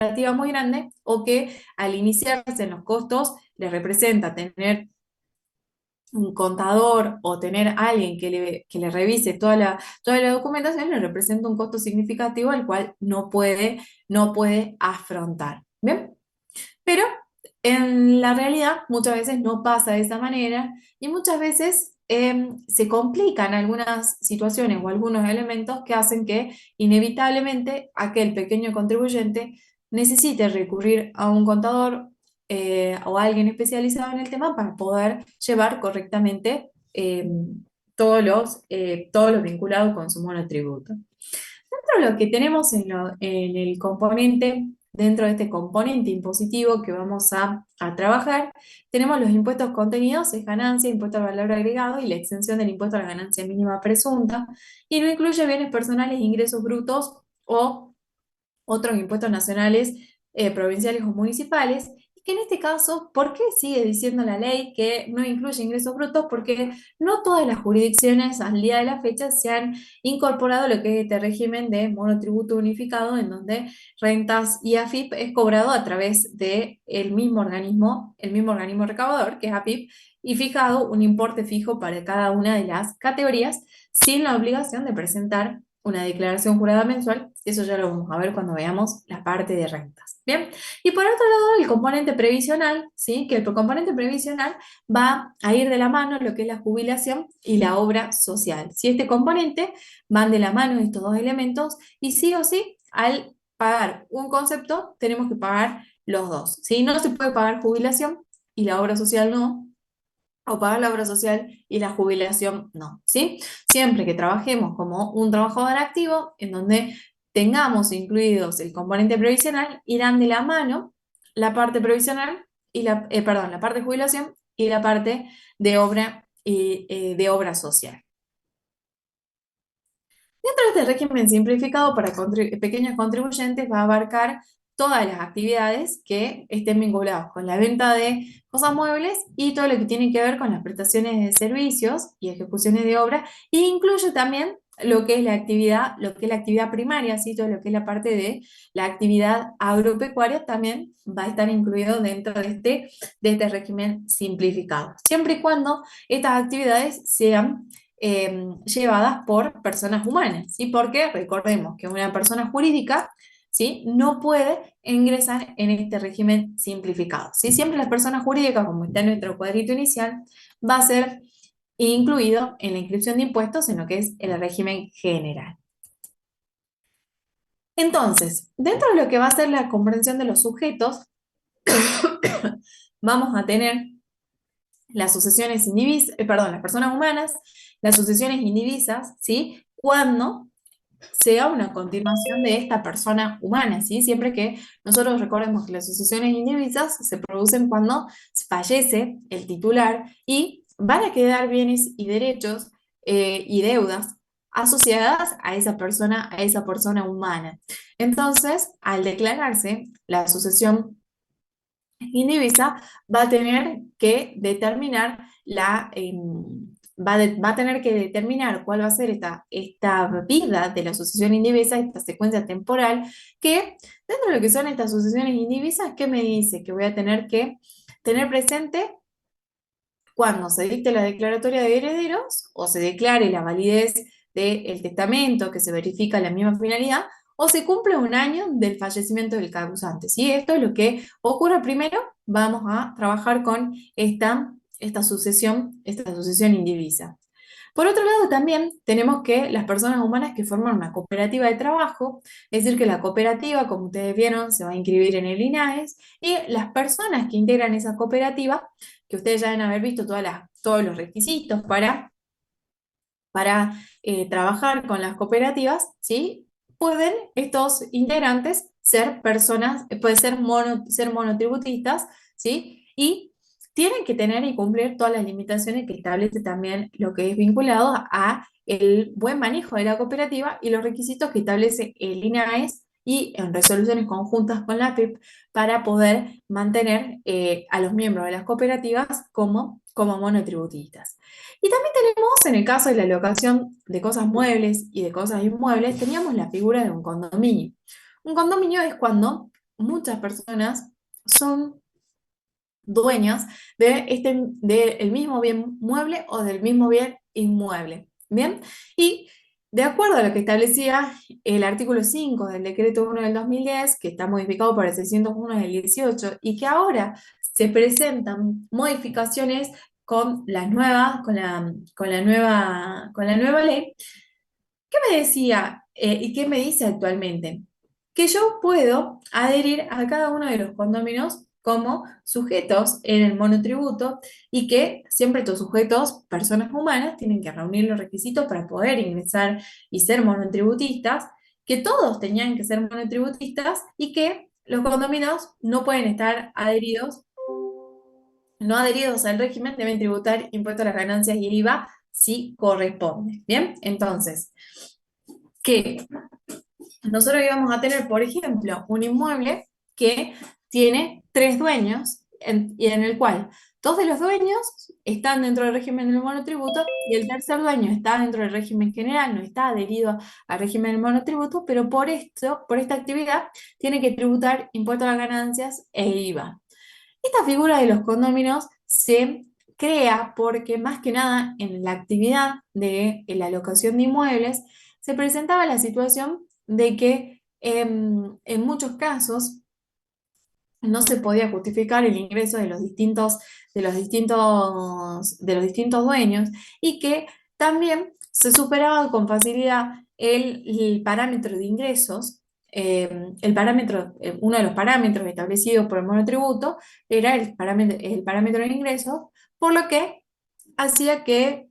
operativa muy grande o que al iniciarse en los costos les representa tener un contador o tener alguien que le revise toda la documentación, le representa un costo significativo al cual no puede afrontar. ¿Bien? Pero en la realidad muchas veces no pasa de esa manera y muchas veces se complican algunas situaciones o algunos elementos que hacen que inevitablemente aquel pequeño contribuyente necesite recurrir a un contador o a alguien especializado en el tema para poder llevar correctamente todos los vinculados con su monotributo. Dentro de lo que tenemos en el componente, dentro de este componente impositivo que vamos a trabajar, tenemos los impuestos contenidos, es ganancia, impuesto al valor agregado y la exención del impuesto a la ganancia mínima presunta, y no incluye bienes personales, ingresos brutos o otros impuestos nacionales, provinciales o municipales, y que en este caso, ¿por qué sigue diciendo la ley que no incluye ingresos brutos? Porque no todas las jurisdicciones al día de la fecha se han incorporado lo que es este régimen de monotributo unificado, en donde rentas y AFIP es cobrado a través de el mismo organismo recaudador, que es AFIP, y fijado un importe fijo para cada una de las categorías, sin la obligación de presentar una declaración jurada mensual. Eso ya lo vamos a ver cuando veamos la parte de rentas. Bien, y por otro lado, el componente previsional, ¿sí? Que el componente previsional va a ir de la mano lo que es la jubilación y la obra social. Si este componente van de la mano estos dos elementos, y sí o sí, al pagar un concepto, tenemos que pagar los dos. ¿Sí? No se puede pagar jubilación y la obra social no, o pagar la obra social y la jubilación no, ¿sí? Siempre que trabajemos como un trabajador activo, en donde tengamos incluidos el componente previsional, irán de la mano la parte previsional y la parte de jubilación y la parte de obra social. Dentro de este régimen simplificado para pequeños contribuyentes va a abarcar todas las actividades que estén vinculadas con la venta de cosas muebles y todo lo que tiene que ver con las prestaciones de servicios y ejecuciones de obra, e incluye también lo que es la actividad primaria, ¿sí? Todo lo que es la parte de la actividad agropecuaria también va a estar incluido dentro de este régimen simplificado, siempre y cuando estas actividades sean llevadas por personas humanas, ¿sí? Porque recordemos que una persona jurídica, ¿sí? No puede ingresar en este régimen simplificado, ¿sí? Siempre la persona jurídica, como está en nuestro cuadrito inicial, va a ser incluido en la inscripción de impuestos en lo que es el régimen general. Entonces, dentro de lo que va a ser la comprensión de los sujetos, vamos a tener las sucesiones indivisas, perdón, las personas humanas, las sucesiones indivisas, ¿sí? Cuando sea una continuación de esta persona humana, ¿sí? Siempre que nosotros recordemos que las sucesiones indivisas se producen cuando fallece el titular y van a quedar bienes y derechos y deudas asociadas a esa persona humana. Entonces, al declararse la sucesión indivisa, va a tener que determinar va a tener que determinar cuál va a ser esta vida de la sucesión indivisa, esta secuencia temporal, que dentro de lo que son estas sucesiones indivisas, ¿qué me dice? Que voy a tener que tener presente cuando se dicte la declaratoria de herederos o se declare la validez del testamento, que se verifica la misma finalidad, o se cumple un año del fallecimiento del causante. ¿Sí? Esto es lo que ocurre primero. Vamos a trabajar con esta sucesión indivisa. Por otro lado, también tenemos que las personas humanas que forman una cooperativa de trabajo, es decir, que la cooperativa, como ustedes vieron, se va a inscribir en el INAES, y las personas que integran esa cooperativa, que ustedes ya deben haber visto todos los requisitos para trabajar con las cooperativas, ¿sí? Pueden estos integrantes ser personas, puede ser monotributistas, ¿sí? Y tienen que tener y cumplir todas las limitaciones que establece también lo que es vinculado a el buen manejo de la cooperativa y los requisitos que establece el INAES y en resoluciones conjuntas con la PIP para poder mantener a los miembros de las cooperativas como monotributistas. Y también tenemos, en el caso de la locación de cosas muebles y de cosas inmuebles, teníamos la figura de un condominio. Un condominio es cuando muchas personas son dueños del mismo bien mueble o del mismo bien inmueble. ¿Bien? Y de acuerdo a lo que establecía el artículo 5 del decreto 1 del 2010, que está modificado por el 601 del 18, y que ahora se presentan modificaciones con las nuevas, con la nueva ley, ¿qué me decía y qué me dice actualmente? Que yo puedo adherir a cada uno de los condóminos como sujetos en el monotributo y que siempre estos sujetos, personas humanas, tienen que reunir los requisitos para poder ingresar y ser monotributistas, que todos tenían que ser monotributistas y que los condominios no pueden estar adheridos, no adheridos al régimen, deben tributar impuesto a las ganancias y el IVA si corresponde. Bien, entonces, que nosotros íbamos a tener, por ejemplo, un inmueble que tiene tres dueños y en el cual dos de los dueños están dentro del régimen del monotributo y el tercer dueño está dentro del régimen general, no está adherido al régimen del monotributo, pero por esto, por esta actividad, tiene que tributar impuesto a las ganancias e IVA. Esta figura de los condóminos se crea porque más que nada en la actividad de la alocación de inmuebles se presentaba la situación de que en muchos casos no se podía justificar el ingreso de los distintos dueños y que también se superaba con facilidad el parámetro de ingresos, uno de los parámetros establecidos por el monotributo era el parámetro de ingresos, por lo que hacía que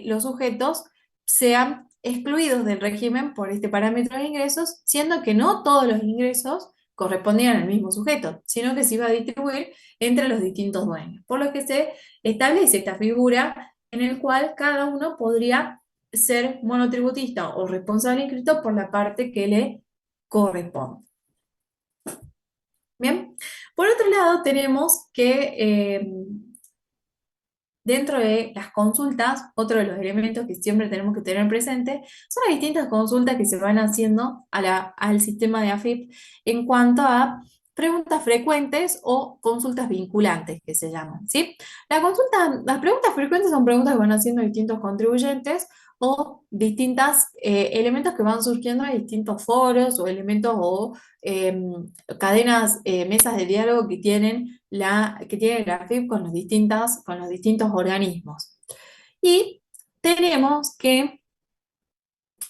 los sujetos sean excluidos del régimen por este parámetro de ingresos, siendo que no todos los ingresos correspondían al mismo sujeto, sino que se iba a distribuir entre los distintos dueños, por lo que se establece esta figura en el cual cada uno podría ser monotributista o responsable inscrito por la parte que le corresponde. Bien, por otro lado tenemos que dentro de las consultas, otro de los elementos que siempre tenemos que tener presente son las distintas consultas que se van haciendo al sistema de AFIP en cuanto a preguntas frecuentes o consultas vinculantes, que se llaman, ¿sí? Las preguntas frecuentes son preguntas que van haciendo distintos contribuyentes o distintos elementos que van surgiendo de distintos foros o elementos o cadenas, mesas de diálogo que tiene la AFIP con los distintos organismos. Y tenemos que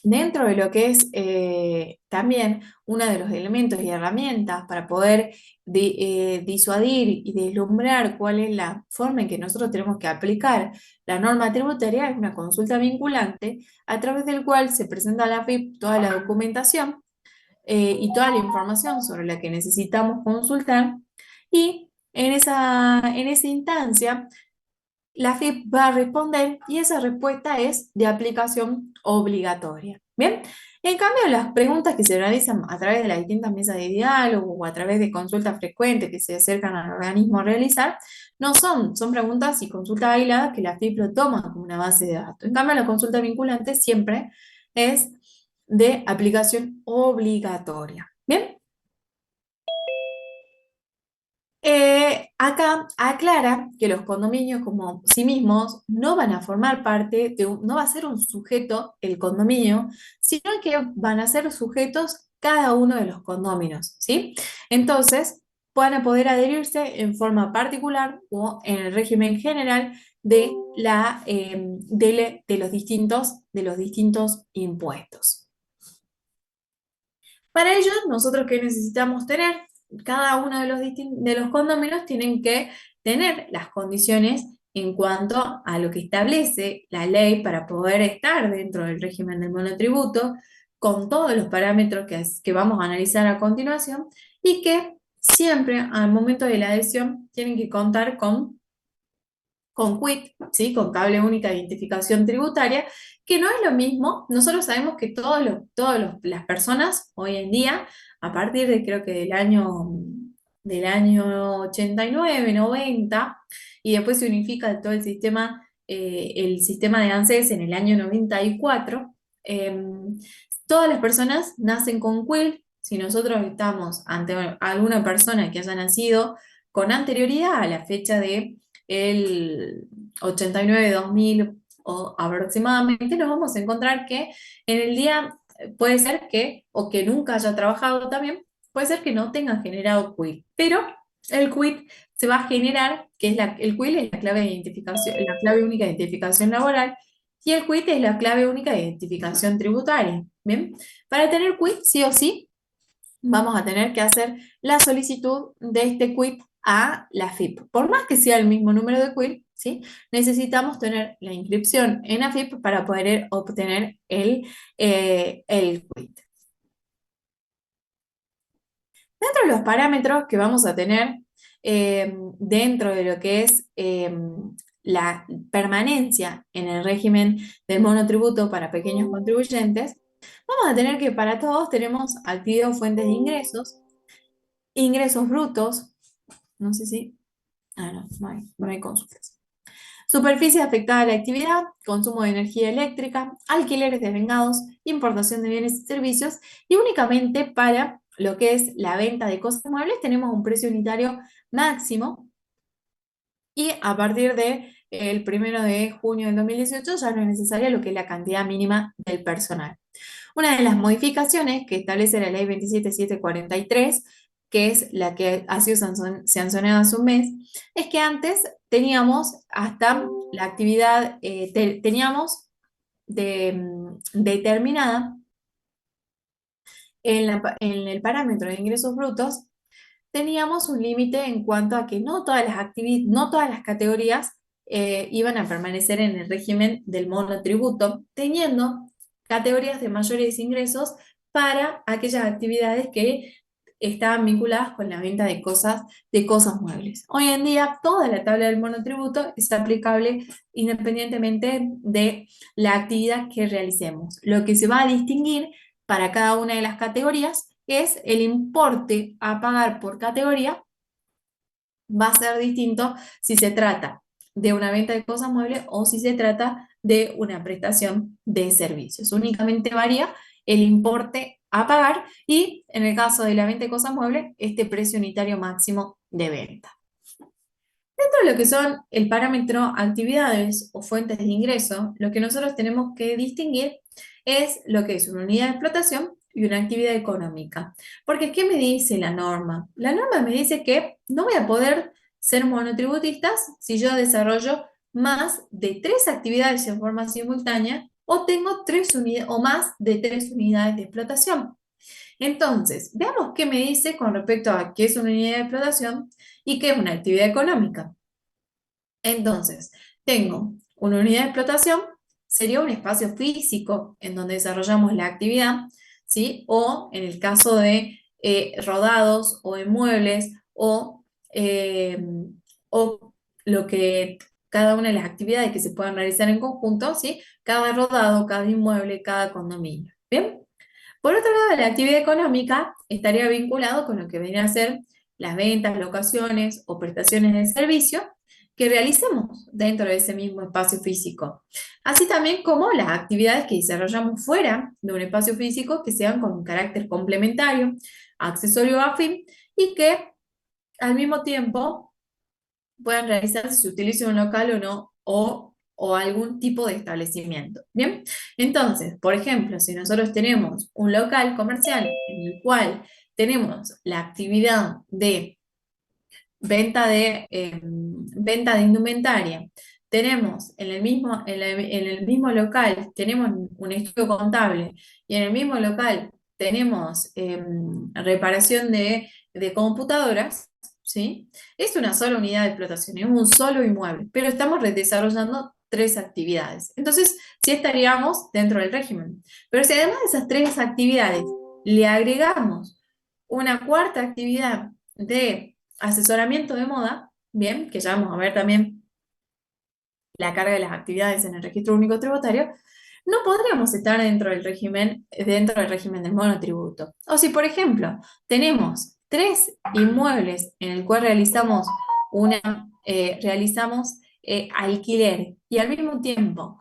dentro de lo que es también uno de los elementos y herramientas para poder disuadir y deslumbrar cuál es la forma en que nosotros tenemos que aplicar la norma tributaria, es una consulta vinculante a través del cual se presenta a la AFIP toda la documentación y toda la información sobre la que necesitamos consultar y en esa instancia la FIP va a responder y esa respuesta es de aplicación obligatoria. Bien, en cambio las preguntas que se realizan a través de las distintas mesas de diálogo o a través de consultas frecuentes que se acercan al organismo a realizar, no son preguntas y consultas aisladas que la FIP lo toma como una base de datos. En cambio la consulta vinculante siempre es de aplicación obligatoria. Bien, acá aclara que los condominios como sí mismos no van a formar parte no va a ser un sujeto el condominio, sino que van a ser sujetos cada uno de los condóminos, ¿sí? Entonces, van a poder adherirse en forma particular o en el régimen general de los distintos impuestos. Para ello, nosotros ¿qué necesitamos tener? Cada uno de los condóminos tienen que tener las condiciones en cuanto a lo que establece la ley para poder estar dentro del régimen del monotributo, con todos los parámetros que vamos a analizar a continuación, y que siempre al momento de la adhesión tienen que contar con QUIT, ¿sí? Con cable única de identificación tributaria, que no es lo mismo. Nosotros sabemos que las personas hoy en día, a partir de creo que del año 89 90 y después se unifica todo el sistema de ANSES en el año 94, todas las personas nacen con QUIT, si nosotros estamos ante alguna persona que haya nacido con anterioridad a la fecha de el 89-2000 o aproximadamente, nos vamos a encontrar que en el día puede ser que, o que nunca haya trabajado también, puede ser que no tenga generado quit, pero el quit se va a generar, que es el quit es la clave de identificación, la clave única de identificación laboral, y el quit es la clave única de identificación tributaria. Bien, para tener quit, sí o sí, vamos a tener que hacer la solicitud de este quit a la AFIP. Por más que sea el mismo número de quit, ¿sí? Necesitamos tener la inscripción en AFIP para poder obtener el quit. Dentro de los parámetros que vamos a tener dentro de lo que es la permanencia en el régimen del monotributo para pequeños contribuyentes, vamos a tener que para todos tenemos actividad o fuentes de ingresos, ingresos brutos, no sé si, no hay consultas. Superficie afectada a la actividad, consumo de energía eléctrica, alquileres desvengados, importación de bienes y servicios, y únicamente para lo que es la venta de cosas muebles tenemos un precio unitario máximo y a partir de el 1 de junio del 2018 ya no es necesaria lo que es la cantidad mínima del personal. Una de las modificaciones que establece la ley 27743, que es la que ha sido sancionada hace un mes, es que antes teníamos hasta la actividad, teníamos determinada en el parámetro de ingresos brutos, teníamos un límite en cuanto a que no todas las categorías iban a permanecer en el régimen del monotributo, teniendo categorías de mayores ingresos para aquellas actividades que estaban vinculadas con la venta de cosas muebles. Hoy en día, toda la tabla del monotributo es aplicable independientemente de la actividad que realicemos. Lo que se va a distinguir para cada una de las categorías es el importe a pagar por categoría, va a ser distinto si se trata de una venta de cosas muebles o si se trata de una prestación de servicios. Únicamente varía el importe a pagar y en el caso de la venta de cosas muebles, este precio unitario máximo de venta. Dentro de lo que son el parámetro actividades o fuentes de ingreso, lo que nosotros tenemos que distinguir es lo que es una unidad de explotación y una actividad económica. Porque, ¿qué me dice la norma? La norma me dice que no voy a poder ser monotributista si yo desarrollo más de 3 actividades en forma simultánea o tengo o más de 3 unidades de explotación. Entonces, veamos qué me dice con respecto a qué es una unidad de explotación y qué es una actividad económica. Entonces, tengo una unidad de explotación, sería un espacio físico en donde desarrollamos la actividad, ¿sí? O en el caso de rodados o inmuebles eh, o lo que cada una de las actividades que se puedan realizar en conjunto, ¿sí? Cada rodado, cada inmueble, cada condominio. ¿Bien? Por otro lado, la actividad económica estaría vinculado con lo que viene a ser las ventas, locaciones o prestaciones de servicio que realicemos dentro de ese mismo espacio físico. Así también como las actividades que desarrollamos fuera de un espacio físico que sean con un carácter complementario, accesorio o afín y que al mismo tiempo puedan realizarse si se utiliza un local o no, o algún tipo de establecimiento. Bien, entonces, por ejemplo, si nosotros tenemos un local comercial en el cual tenemos la actividad de venta de indumentaria, tenemos en el mismo local, tenemos un estudio contable y en el mismo local tenemos reparación de computadoras, ¿sí? Es una sola unidad de explotación, es un solo inmueble, pero estamos desarrollando 3 actividades. Entonces, sí estaríamos dentro del régimen. Pero si además de esas 3 actividades le agregamos una cuarta actividad de asesoramiento de moda, bien, que ya vamos a ver también la carga de las actividades en el registro único tributario, no podríamos estar dentro del régimen del monotributo. O si, por ejemplo, tenemos 3 inmuebles en el cual realizamos alquiler y al mismo tiempo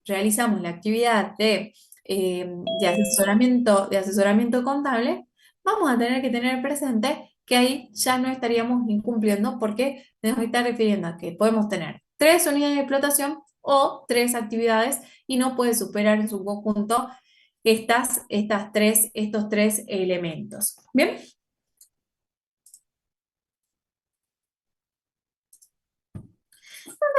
realizamos la actividad de asesoramiento contable, vamos a tener que tener presente que ahí ya no estaríamos incumpliendo porque nos está refiriendo a que podemos tener 3 unidades de explotación o 3 actividades y no puede superar en su conjunto estos tres elementos. Bien.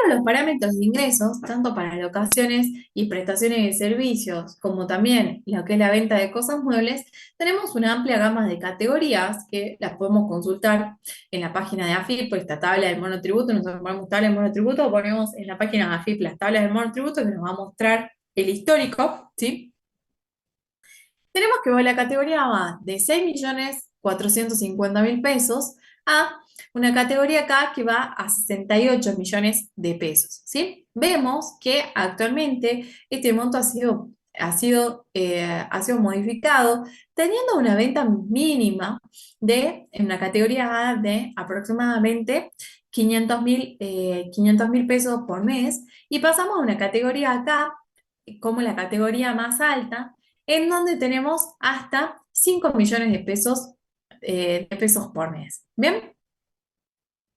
Los parámetros de ingresos, tanto para locaciones y prestaciones de servicios, como también lo que es la venta de cosas muebles, tenemos una amplia gama de categorías que las podemos consultar en la página de AFIP, por esta tabla del monotributo. Nosotros ponemos tabla del monotributo, ponemos en la página de AFIP las tablas del monotributo que nos va a mostrar el histórico, ¿sí? Tenemos que la categoría va de 6.450.000 pesos a una categoría acá que va a 68 millones de pesos, ¿sí? Vemos que actualmente este monto ha sido modificado teniendo una venta mínima en una categoría A de aproximadamente 500.000 pesos por mes y pasamos a una categoría acá como la categoría más alta en donde tenemos hasta 5 millones de pesos por mes. ¿Bien?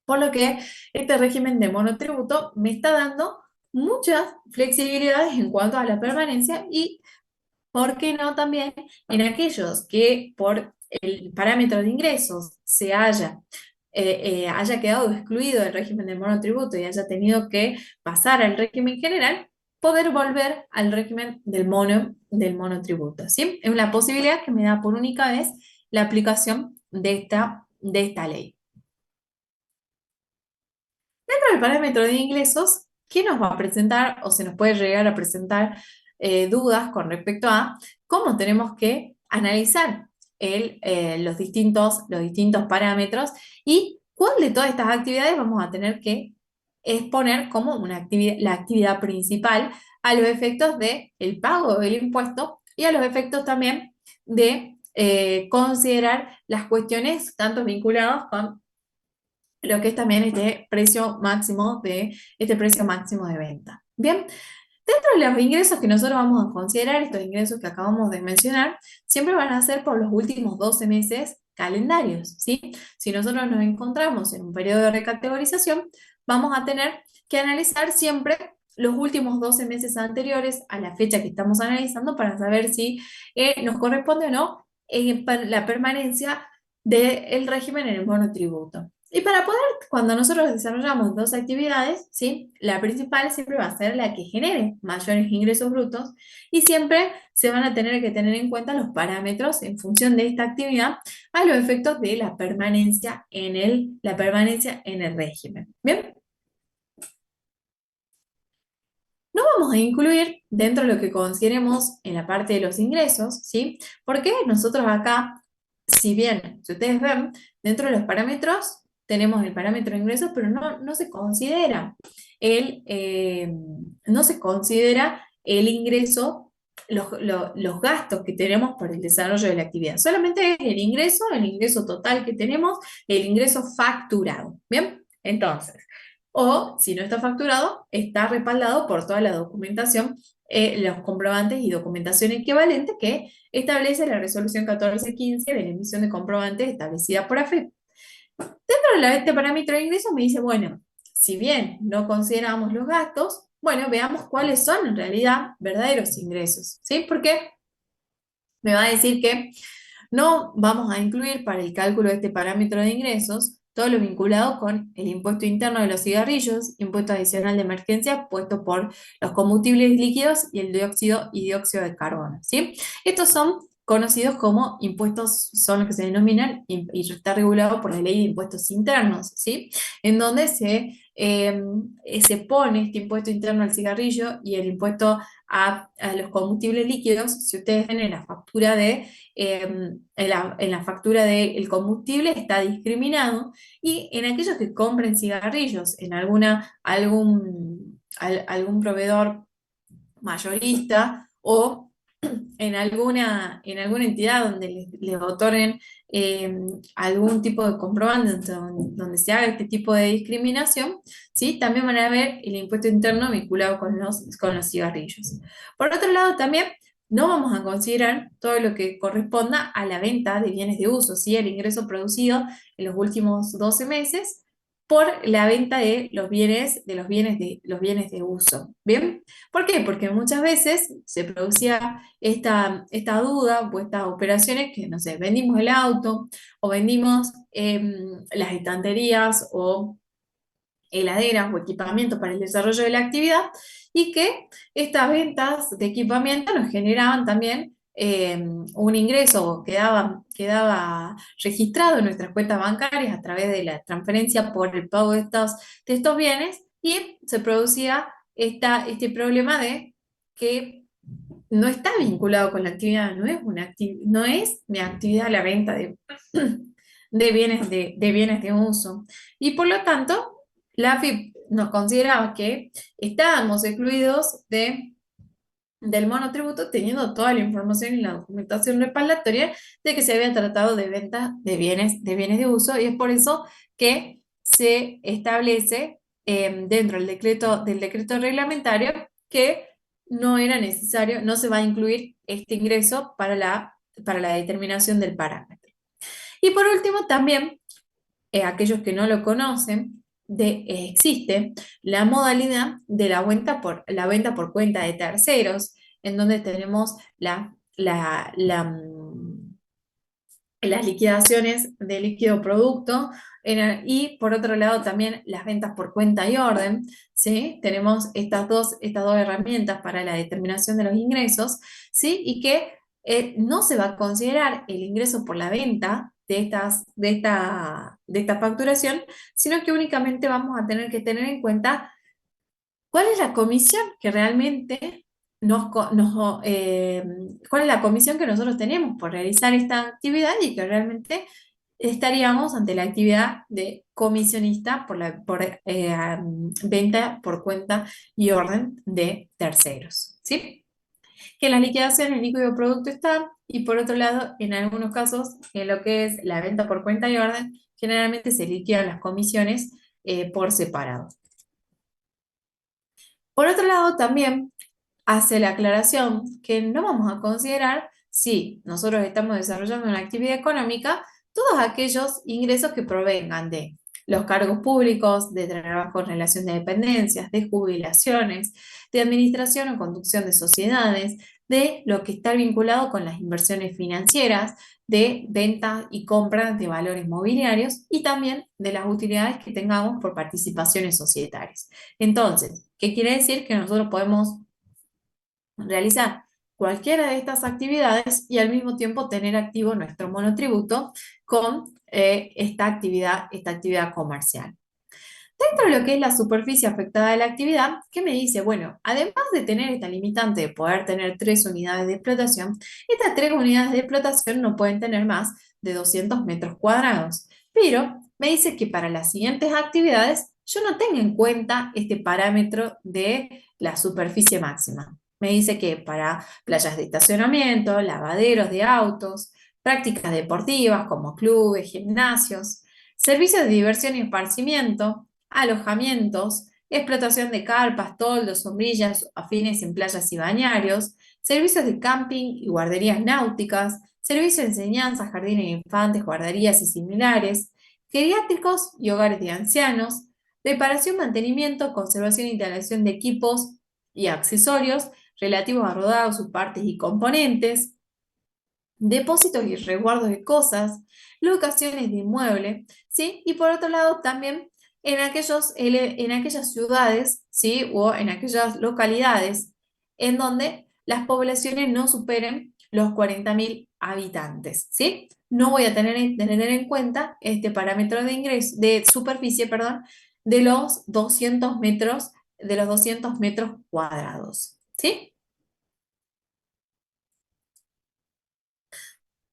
Por lo que este régimen de monotributo me está dando muchas flexibilidades en cuanto a la permanencia y, ¿por qué no también en aquellos que por el parámetro de ingresos haya quedado excluido del régimen del monotributo y haya tenido que pasar al régimen general, poder volver al régimen del monotributo, ¿sí? Es una posibilidad que me da por única vez la aplicación de esta ley. Dentro del parámetro de ingresos, ¿qué nos va a presentar o se nos puede llegar a presentar dudas con respecto a cómo tenemos que analizar los distintos parámetros y cuál de todas estas actividades vamos a tener que exponer como la actividad principal a los efectos del pago del impuesto y a los efectos también de considerar las cuestiones tanto vinculadas con lo que es también este precio máximo de venta. Bien, dentro de los ingresos que nosotros vamos a considerar, estos ingresos que acabamos de mencionar, siempre van a ser por los últimos 12 meses calendarios, ¿sí? Si nosotros nos encontramos en un periodo de recategorización, vamos a tener que analizar siempre los últimos 12 meses anteriores a la fecha que estamos analizando para saber si nos corresponde o no la permanencia del régimen en el monotributo. Y para poder, cuando nosotros desarrollamos dos actividades, ¿sí? La principal siempre va a ser la que genere mayores ingresos brutos y siempre se van a tener que tener en cuenta los parámetros en función de esta actividad a los efectos de la permanencia en el régimen. ¿Bien? No vamos a incluir dentro de lo que consideremos en la parte de los ingresos, ¿sí? Porque nosotros acá, si bien, si ustedes ven, dentro de los parámetros tenemos el parámetro de ingresos, pero no se considera el, eh, no se considera el ingreso, los gastos que tenemos por el desarrollo de la actividad. Solamente es el ingreso total que tenemos, el ingreso facturado. ¿Bien? Entonces, o si no está facturado, está respaldado por toda la documentación, los comprobantes y documentación equivalente que establece la resolución 1415 de la emisión de comprobantes establecida por AFIP. Dentro de este parámetro de ingresos me dice, bueno, si bien no consideramos los gastos, bueno, veamos cuáles son en realidad verdaderos ingresos, ¿sí? Porque me va a decir que no vamos a incluir para el cálculo de este parámetro de ingresos todo lo vinculado con el impuesto interno de los cigarrillos, impuesto adicional de emergencia puesto por los combustibles líquidos y el dióxido de carbono, ¿sí? Estos son conocidos como impuestos, son los que se denominan y está regulado por la ley de impuestos internos, ¿sí? En donde se pone este impuesto interno al cigarrillo y el impuesto a los combustibles líquidos. Si ustedes ven en la factura en la factura del combustible está discriminado y en aquellos que compren cigarrillos en algún proveedor mayorista o en alguna entidad donde les otorguen eh, algún tipo de comprobante donde se haga este tipo de discriminación, ¿sí? También van a ver el impuesto interno vinculado con los cigarrillos. Por otro lado, también no vamos a considerar todo lo que corresponda a la venta de bienes de uso, ¿sí? El ingreso producido en los últimos 12 meses por la venta de los bienes de uso. ¿Bien? ¿Por qué? Porque muchas veces se producía esta duda o estas operaciones que, no sé, vendimos el auto o vendimos las estanterías o heladeras o equipamiento para el desarrollo de la actividad y que estas ventas de equipamiento nos generaban también un ingreso, quedaba registrado en nuestras cuentas bancarias a través de la transferencia por el pago de estos bienes y se producía este problema de que no está vinculado con la actividad, no es mi actividad la venta de bienes de uso. Y por lo tanto, la AFIP nos consideraba que estábamos excluidos del monotributo teniendo toda la información y la documentación respaldatoria de que se había tratado de venta de bienes de uso y es por eso que se establece dentro del decreto reglamentario que no era necesario, no se va a incluir este ingreso para la determinación del parámetro. Y por último, también aquellos que no lo conocen, existe la modalidad de la venta por cuenta de terceros, en donde tenemos las liquidaciones de líquido producto y por otro lado también las ventas por cuenta y orden, ¿sí? Tenemos estas dos herramientas para la determinación de los ingresos, ¿sí? Y que no se va a considerar el ingreso por la venta de esta facturación, sino que únicamente vamos a tener que tener en cuenta cuál es la comisión que realmente cuál es la comisión que nosotros tenemos por realizar esta actividad y que realmente estaríamos ante la actividad de comisionista por venta por cuenta y orden de terceros, ¿sí? Que las liquidaciones el líquido producto están, y por otro lado, en algunos casos, en lo que es la venta por cuenta y orden, generalmente se liquidan las comisiones por separado. Por otro lado, también hace la aclaración que no vamos a considerar si nosotros estamos desarrollando una actividad económica todos aquellos ingresos que provengan de los cargos públicos, de trabajo en relación de dependencias, de jubilaciones, de administración o conducción de sociedades, de lo que está vinculado con las inversiones financieras, de venta y compra de valores mobiliarios y también de las utilidades que tengamos por participaciones societarias. Entonces, ¿qué quiere decir? Que nosotros podemos realizar cualquiera de estas actividades y al mismo tiempo tener activo nuestro monotributo con esta actividad comercial. Dentro de lo que es la superficie afectada de la actividad, ¿qué me dice? Bueno, además de tener esta limitante de poder tener 3 unidades de explotación, estas 3 unidades de explotación no pueden tener más de 200 metros cuadrados. Pero me dice que para las siguientes actividades yo no tengo en cuenta este parámetro de la superficie máxima. Me dice que para playas de estacionamiento, lavaderos de autos, prácticas deportivas como clubes, gimnasios, servicios de diversión y esparcimiento, alojamientos, explotación de carpas, toldos, sombrillas afines en playas y bañarios, servicios de camping y guarderías náuticas, servicios de enseñanza, jardines de infantes, guarderías y similares, geriátricos y hogares de ancianos, reparación, mantenimiento, conservación e instalación de equipos y accesorios relativos a rodados, sus partes y componentes, depósitos y resguardos de cosas, locaciones de inmueble, ¿sí? Y por otro lado también en aquellas ciudades, ¿sí? O en aquellas localidades en donde las poblaciones no superen los 40.000 habitantes, ¿sí? No voy a tener en cuenta este parámetro de superficie, perdón, de los 200 metros cuadrados, ¿sí?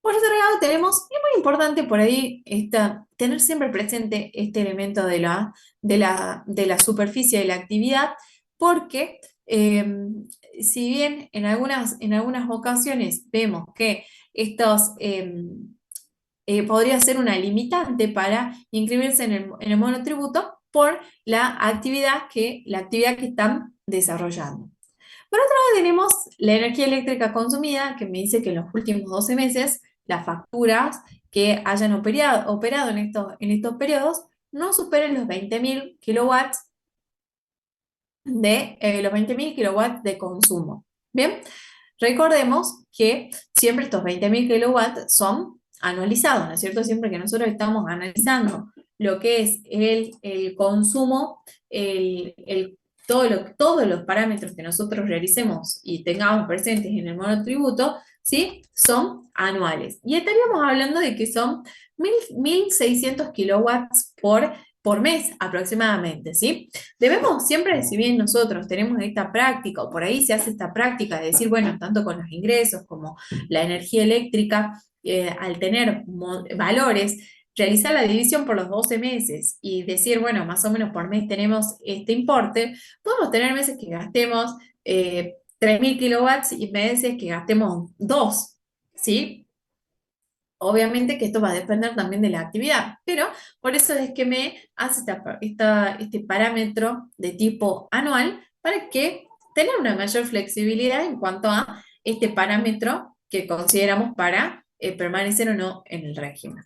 Por otro lado, tenemos, es muy importante por ahí tener siempre presente este elemento de la superficie de la actividad, porque si bien en algunas ocasiones vemos que estos podría ser una limitante para inscribirse en el monotributo por la actividad que están desarrollando. Tenemos la energía eléctrica consumida, que me dice que en los últimos 12 meses las facturas que hayan operado en estos periodos no superen los 20.000 kilowatts los 20.000 kilowatts de consumo. Bien, recordemos que siempre estos 20.000 kilowatts son anualizados, ¿no es cierto? Siempre que nosotros estamos analizando lo que es el consumo, todos los parámetros que nosotros realicemos y tengamos presentes en el monotributo, ¿sí? Son anuales. Y estaríamos hablando de que son 1.600 kilowatts por mes aproximadamente, ¿sí? Debemos siempre, si bien nosotros tenemos esta práctica, o por ahí se hace esta práctica de decir, bueno, tanto con los ingresos como la energía eléctrica, al tener valores, realizar la división por los 12 meses y decir, bueno, más o menos por mes tenemos este importe, podemos tener meses que gastemos 3.000 kilowatts y meses que gastemos 2, ¿sí? Obviamente que esto va a depender también de la actividad, pero por eso es que me hace este parámetro de tipo anual para que tenga una mayor flexibilidad en cuanto a este parámetro que consideramos para permanecer o no en el régimen.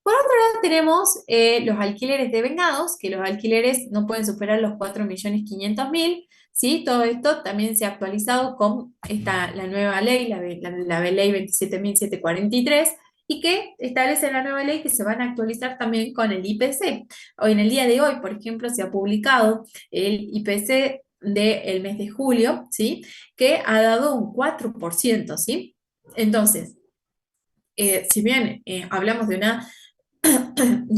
Por otro lado, tenemos los alquileres devengados, que los alquileres no pueden superar los 4.500.000, ¿sí? Todo esto también se ha actualizado con la nueva ley, la ley 27.743, y que establece la nueva ley que se van a actualizar también con el IPC. Hoy, en el día de hoy, por ejemplo, se ha publicado el IPC del mes de julio, ¿sí? Que ha dado un 4%, ¿sí? Entonces, si bien hablamos de una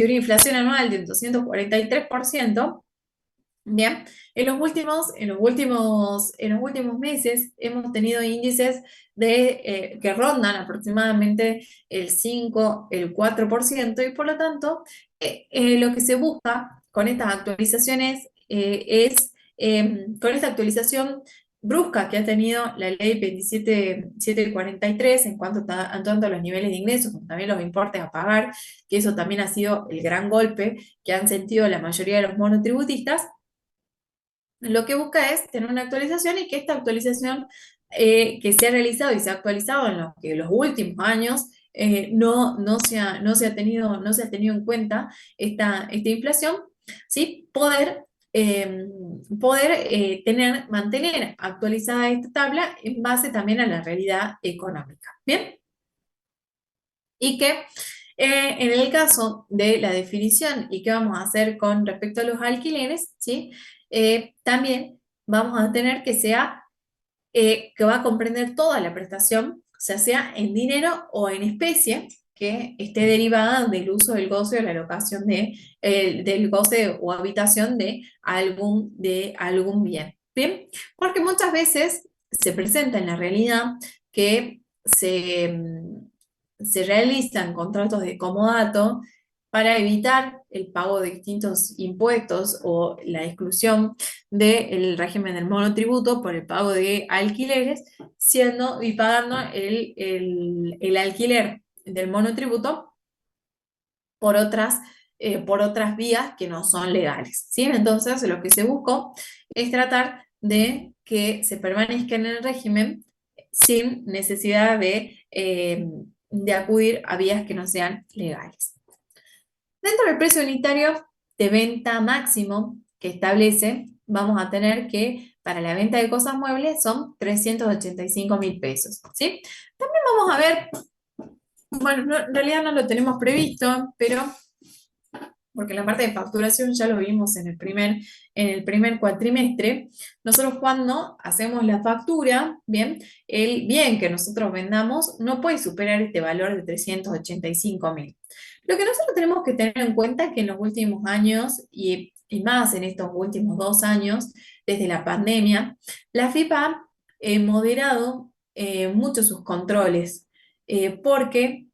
inflación anual del 243%, bien, en los últimos meses hemos tenido índices que rondan aproximadamente el 5, el 4%, y por lo tanto, lo que se busca con estas actualizaciones con esta actualización brusca que ha tenido la ley 27743 en tanto a los niveles de ingresos, como también los importes a pagar, que eso también ha sido el gran golpe que han sentido la mayoría de los monotributistas. Lo que busca es tener una actualización y que esta actualización que se ha realizado y se ha actualizado en los últimos años no se ha tenido en cuenta esta inflación, ¿sí? Mantener actualizada esta tabla en base también a la realidad económica. ¿Bien? Y que en el caso de la definición y qué vamos a hacer con respecto a los alquileres, ¿sí? También vamos a tener que va a comprender toda la prestación, sea en dinero o en especie, que esté derivada del uso, del goce o la locación del goce o habitación de algún bien. ¿Bien? Porque muchas veces se presenta en la realidad que se realizan contratos de comodato para evitar el pago de distintos impuestos o la exclusión del régimen del monotributo por el pago de alquileres, siendo y pagando el alquiler del monotributo por otras vías que no son legales, ¿sí? Entonces, lo que se buscó es tratar de que se permanezca en el régimen sin necesidad de acudir a vías que no sean legales. Dentro del precio unitario de venta máximo que establece, vamos a tener que para la venta de cosas muebles son 385.000 pesos, ¿sí? También vamos a ver, bueno, en realidad no lo tenemos previsto, pero porque la parte de facturación ya lo vimos en el primer cuatrimestre. Nosotros, cuando hacemos la factura, bien, el bien que nosotros vendamos no puede superar este valor de 385.000. Lo que nosotros tenemos que tener en cuenta es que en los últimos años, y más en estos últimos 2 años, desde la pandemia, la FIP ha moderado mucho sus controles, porque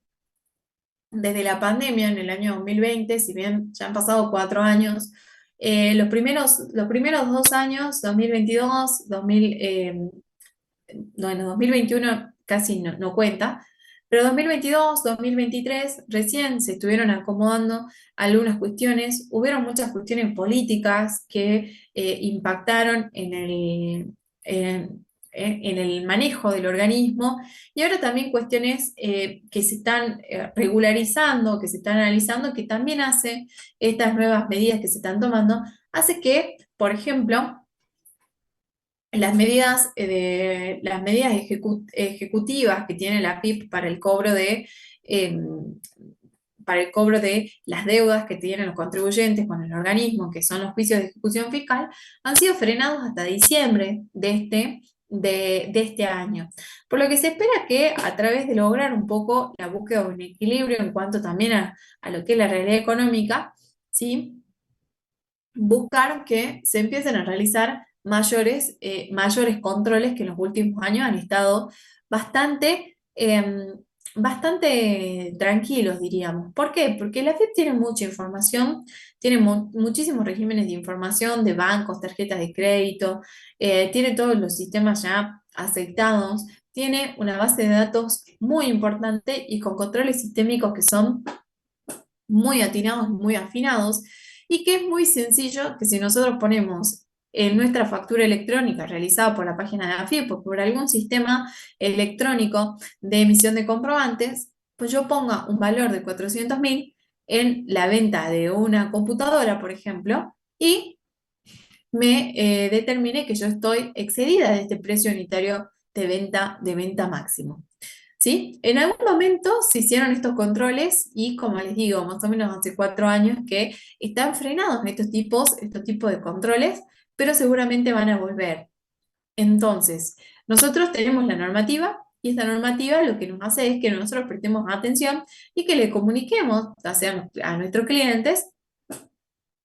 desde la pandemia en el año 2020, si bien ya han pasado 4 años, los primeros 2 años, 2022, bueno, 2021 casi no cuenta, pero 2022, 2023 recién se estuvieron acomodando algunas cuestiones. Hubieron muchas cuestiones políticas que impactaron en el manejo del organismo, y ahora también cuestiones que se están regularizando, que se están analizando, que también hace estas nuevas medidas que se están tomando, hace que, por ejemplo, las medidas ejecutivas que tiene la AFIP em, para el cobro de las deudas que tienen los contribuyentes con el organismo, que son los juicios de ejecución fiscal, han sido frenados hasta diciembre de este año. Por lo que se espera que a través de lograr un poco la búsqueda de un equilibrio en cuanto también a lo que es la realidad económica, ¿sí? Buscar que se empiecen a realizar mayores controles que en los últimos años han estado bastante tranquilos, diríamos. ¿Por qué? Porque la FIP tiene mucha información, tiene muchísimos regímenes de información de bancos, tarjetas de crédito, tiene todos los sistemas ya aceptados, tiene una base de datos muy importante y con controles sistémicos que son muy atinados, muy afinados, y que es muy sencillo que si nosotros ponemos en nuestra factura electrónica realizada por la página de AFIP o por algún sistema electrónico de emisión de comprobantes, pues yo ponga un valor de 400.000 en la venta de una computadora, por ejemplo, y me determine que yo estoy excedida de este precio unitario de venta máximo. ¿Sí? En algún momento se hicieron estos controles y, como les digo, más o menos hace 4 años que están frenados estos tipos de controles, pero seguramente van a volver. Entonces, nosotros tenemos la normativa y esta normativa lo que nos hace es que nosotros prestemos atención y que le comuniquemos, ya sea a nuestros clientes,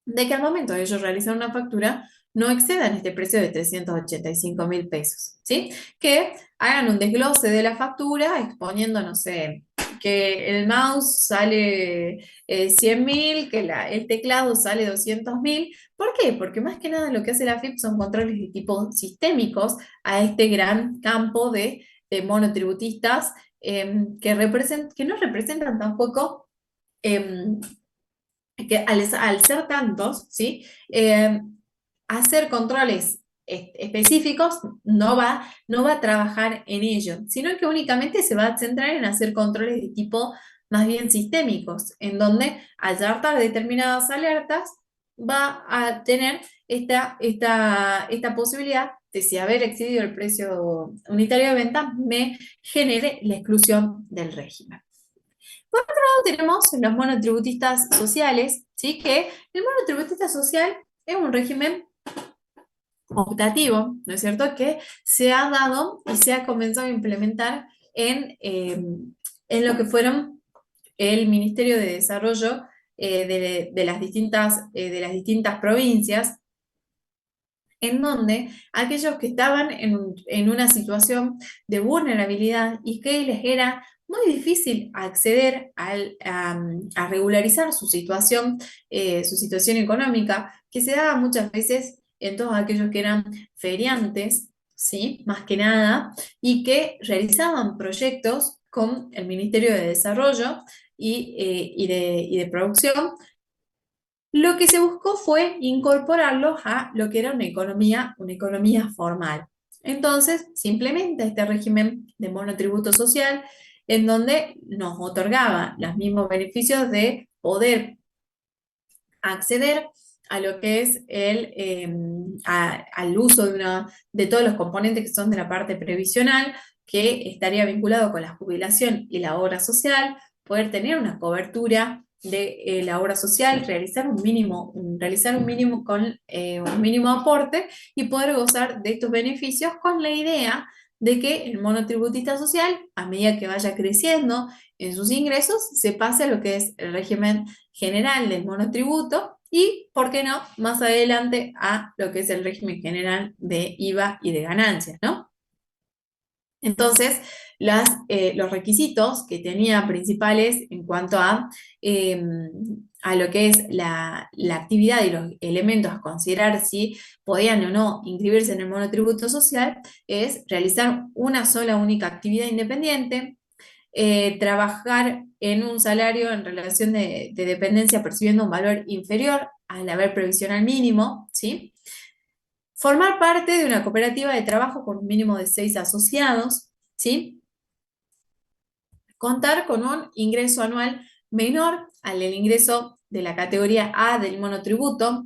de que al momento de ellos realizar una factura no excedan este precio de 385.000 pesos, ¿sí? Que hagan un desglose de la factura exponiendo, no sé, que el mouse sale 100.000, que el teclado sale 200.000. ¿Por qué? Porque más que nada lo que hace la FIP son controles de tipo sistémicos a este gran campo de monotributistas que no representan tampoco... em, que al ser tantos, ¿sí? Hacer controles específicos no va a trabajar en ello, sino que únicamente se va a centrar en hacer controles de tipo más bien sistémicos, en donde al dar determinadas alertas va a tener esta posibilidad de si haber excedido el precio unitario de venta me genere la exclusión del régimen. Por otro lado, tenemos los monotributistas sociales, ¿sí? Que el monotributista social es un régimen optativo, ¿no es cierto?, que se ha dado y se ha comenzado a implementar en lo que fueron el Ministerio de Desarrollo de las distintas provincias, en donde aquellos que estaban en una situación de vulnerabilidad y que les era muy difícil acceder a regularizar su situación económica, que se daba muchas veces en todos aquellos que eran feriantes, ¿sí? Más que nada, y que realizaban proyectos con el Ministerio de Desarrollo y de Producción. Lo que se buscó fue incorporarlos a lo que era una economía formal. Entonces, se implementa este régimen de monotributo social en donde nos otorgaba los mismos beneficios de poder acceder a lo que es al uso de todos los componentes que son de la parte previsional, que estaría vinculado con la jubilación y la obra social, poder tener una cobertura de la obra social, realizar un mínimo aporte y poder gozar de estos beneficios con la idea de que el monotributista social, a medida que vaya creciendo en sus ingresos, se pase a lo que es el régimen general del monotributo y, ¿por qué no?, más adelante a lo que es el régimen general de IVA y de ganancias, ¿no? Entonces, los requisitos que tenía principales en cuanto eh, a lo que es la actividad y los elementos a considerar si podían o no inscribirse en el monotributo social es realizar una sola única actividad independiente, trabajar en un salario en relación de dependencia percibiendo un valor inferior al haber previsional mínimo, ¿sí? Formar parte de una cooperativa de trabajo con un mínimo de 6 asociados, ¿sí? Contar con un ingreso anual menor al del ingreso de la categoría A del monotributo.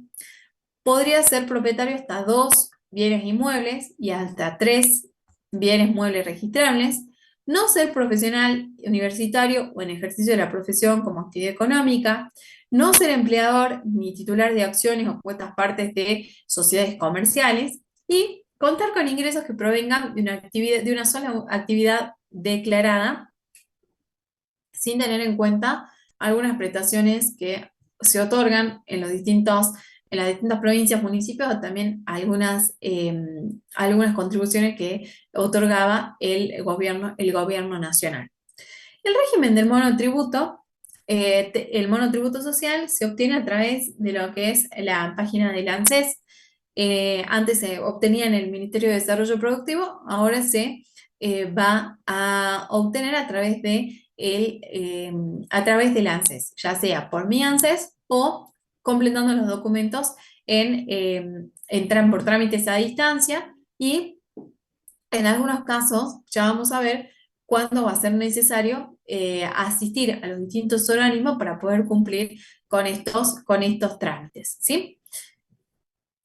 Podría ser propietario hasta 2 bienes inmuebles y hasta 3 bienes muebles registrables. No ser profesional universitario o en ejercicio de la profesión como actividad económica. No ser empleador ni titular de acciones o cuotas partes de sociedades comerciales. Y contar con ingresos que provengan de una sola actividad declarada, sin tener en cuenta algunas prestaciones que se otorgan en las distintas provincias, municipios, o también algunas contribuciones que otorgaba el gobierno nacional. El régimen del monotributo, el monotributo social se obtiene a través de lo que es la página del ANSES. Antes se obtenía en el Ministerio de Desarrollo Productivo, ahora se va a obtener a través del ANSES, ya sea por mi ANSES o completando los documentos por trámites a distancia, y en algunos casos ya vamos a ver cuándo va a ser necesario asistir a los distintos organismos para poder cumplir con estos trámites, ¿sí?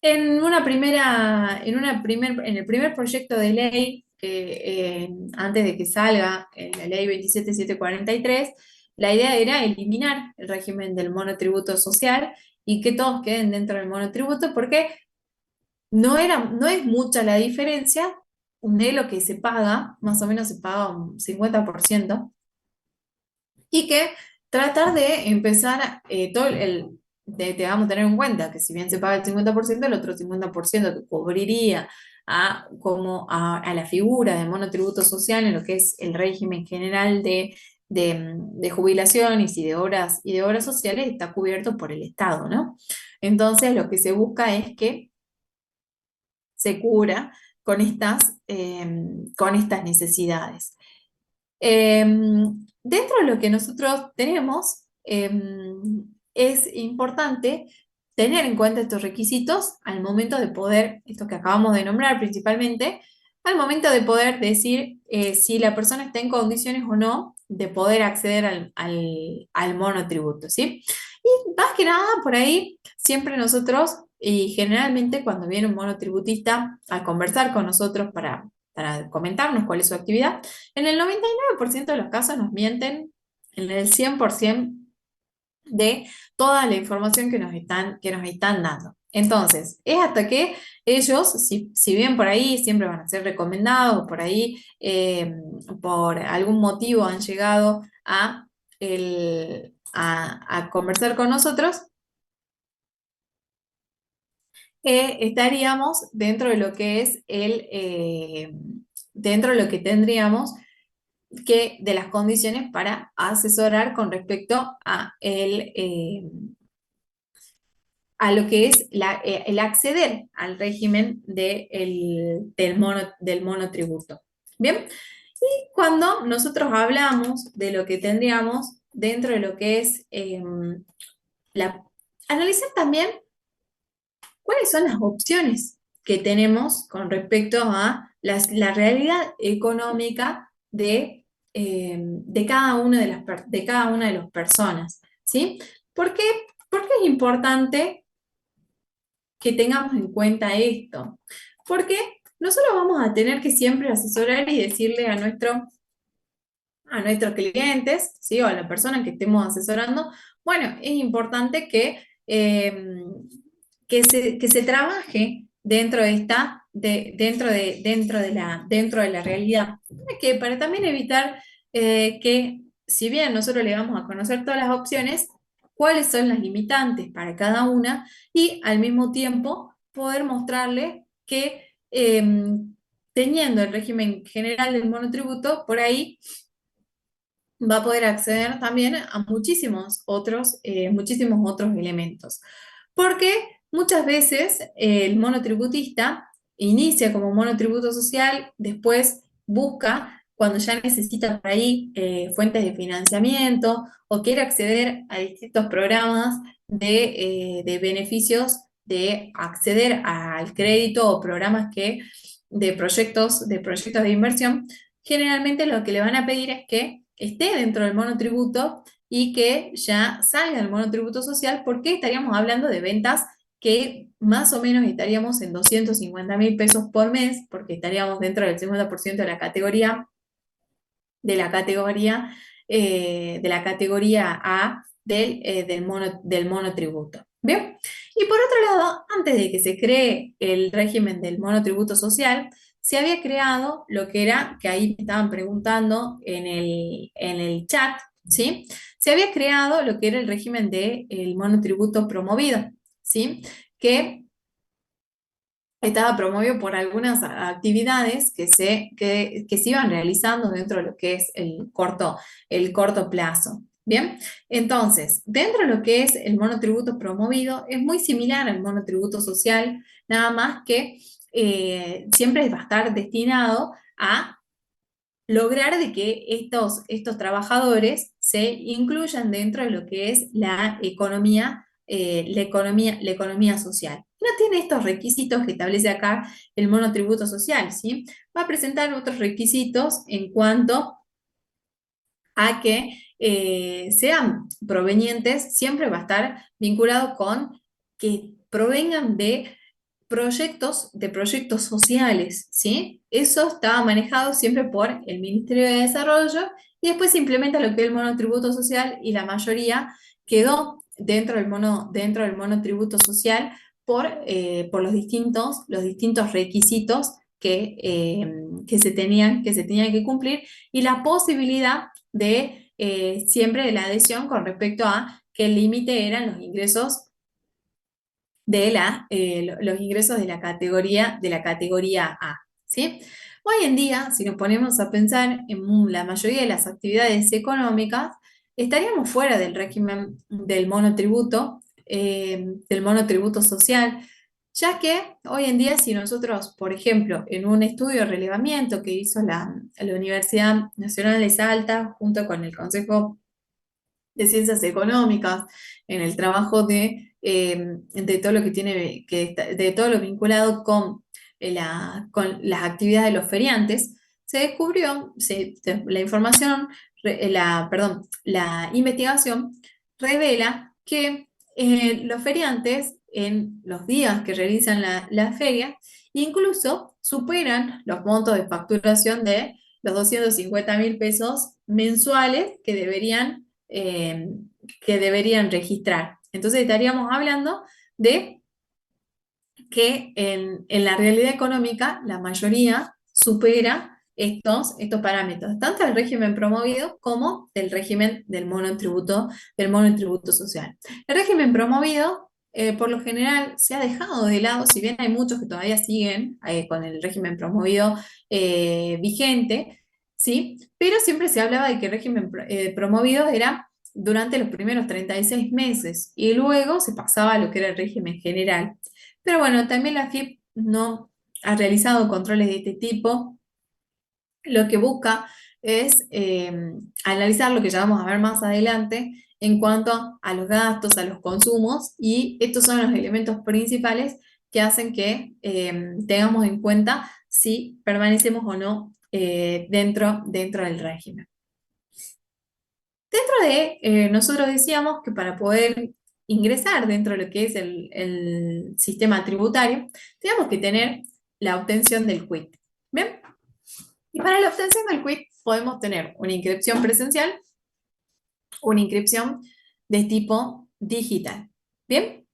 En el primer proyecto de ley, antes de que salga en la ley 27743, la idea era eliminar el régimen del monotributo social y que todos queden dentro del monotributo, porque no es mucha la diferencia de lo que se paga, más o menos se paga un 50%, y que tratar de empezar debamos tener en cuenta que si bien se paga el 50%, el otro 50% que cubriría a la figura de monotributo social en lo que es el régimen general de jubilaciones y de obras sociales, está cubierto por el Estado, ¿no? Entonces, lo que se busca es que se cubra con estas necesidades. Dentro de lo que nosotros tenemos, es importante tener en cuenta estos requisitos al momento de poder, esto que acabamos de nombrar principalmente, al momento de poder decir si la persona está en condiciones o no de poder acceder al monotributo, ¿sí? Y más que nada, por ahí, siempre nosotros, y generalmente cuando viene un monotributista a conversar con nosotros para comentarnos cuál es su actividad, en el 99% de los casos nos mienten, en el 100% de toda la información que nos están dando. Entonces, es hasta que ellos, si bien por ahí siempre van a ser recomendados, por ahí por algún motivo han llegado a conversar con nosotros, estaríamos dentro de lo que es dentro de lo que tendríamos de las condiciones para asesorar con respecto a lo que es el acceder al régimen del monotributo. Bien, y cuando nosotros hablamos de lo que tendríamos dentro de lo que es analizar también cuáles son las opciones que tenemos con respecto a la realidad económica de cada una de las personas, ¿sí? ¿Por qué? Porque es importante que tengamos en cuenta esto, porque nosotros vamos a tener que siempre asesorar y decirle a nuestros clientes, ¿sí? O a la persona que estemos asesorando, bueno, es importante que se trabaje dentro de la realidad. Para también evitar que, si bien nosotros le vamos a conocer todas las opciones, cuáles son las limitantes para cada una, y al mismo tiempo poder mostrarle que teniendo el régimen general del monotributo, por ahí va a poder acceder también a muchísimos otros elementos. Porque muchas veces el monotributista inicia como monotributo social, después busca, cuando ya necesita por ahí fuentes de financiamiento o quiere acceder a distintos programas de beneficios de acceder al crédito o programas de proyectos de inversión, generalmente lo que le van a pedir es que esté dentro del monotributo y que ya salga el monotributo social, porque estaríamos hablando de ventas que más o menos estaríamos en 250.000 pesos por mes, porque estaríamos dentro del 50% de la categoría A del monotributo. ¿Bien? Y por otro lado, antes de que se cree el régimen del monotributo social, se había creado lo que era, que ahí me estaban preguntando en el chat, ¿sí? Se había creado lo que era el régimen del monotributo promovido, ¿sí? Que estaba promovido por algunas actividades que se iban realizando dentro de lo que es el corto plazo. Bien, entonces, dentro de lo que es el monotributo promovido, es muy similar al monotributo social, nada más que siempre va a estar destinado a lograr de que estos trabajadores se incluyan dentro de lo que es la economía social. No tiene estos requisitos que establece acá el monotributo social, ¿sí? Va a presentar otros requisitos en cuanto a que sean provenientes, siempre va a estar vinculado con que provengan de proyectos sociales, ¿sí? Eso estaba manejado siempre por el Ministerio de Desarrollo y después se implementa lo que es el monotributo social y la mayoría quedó dentro del monotributo social por los distintos requisitos que se tenían que cumplir y la posibilidad de siempre de la adhesión con respecto a que el límite eran los ingresos de la categoría A, ¿sí? Hoy en día, si nos ponemos a pensar en la mayoría de las actividades económicas, estaríamos fuera del régimen del monotributo social, ya que hoy en día, si nosotros, por ejemplo, en un estudio de relevamiento que hizo la Universidad Nacional de Salta, junto con el Consejo de Ciencias Económicas, en el trabajo de todo lo que de todo lo vinculado con las actividades de los feriantes, se descubrió, la información, perdón, la investigación revela que los feriantes en los días que realizan la feria incluso superan los montos de facturación de los 250.000 pesos mensuales que deberían registrar. Entonces estaríamos hablando de que en la realidad económica la mayoría supera estos parámetros, tanto del régimen promovido como del régimen del monotributo social. El régimen promovido, por lo general, se ha dejado de lado, si bien hay muchos que todavía siguen con el régimen promovido vigente, ¿sí? Pero siempre se hablaba de que el régimen promovido era durante los primeros 36 meses y luego se pasaba a lo que era el régimen general. Pero bueno, también la AFIP no ha realizado controles de este tipo. Lo que busca es analizar lo que ya vamos a ver más adelante en cuanto a los gastos, a los consumos, y estos son los elementos principales que hacen que tengamos en cuenta si permanecemos o no dentro del régimen. Nosotros decíamos que para poder ingresar dentro de lo que es el sistema tributario, tenemos que tener la obtención del quit. ¿Bien? Y para la obtención del quit podemos tener una inscripción presencial, una inscripción de tipo digital. ¿Bien?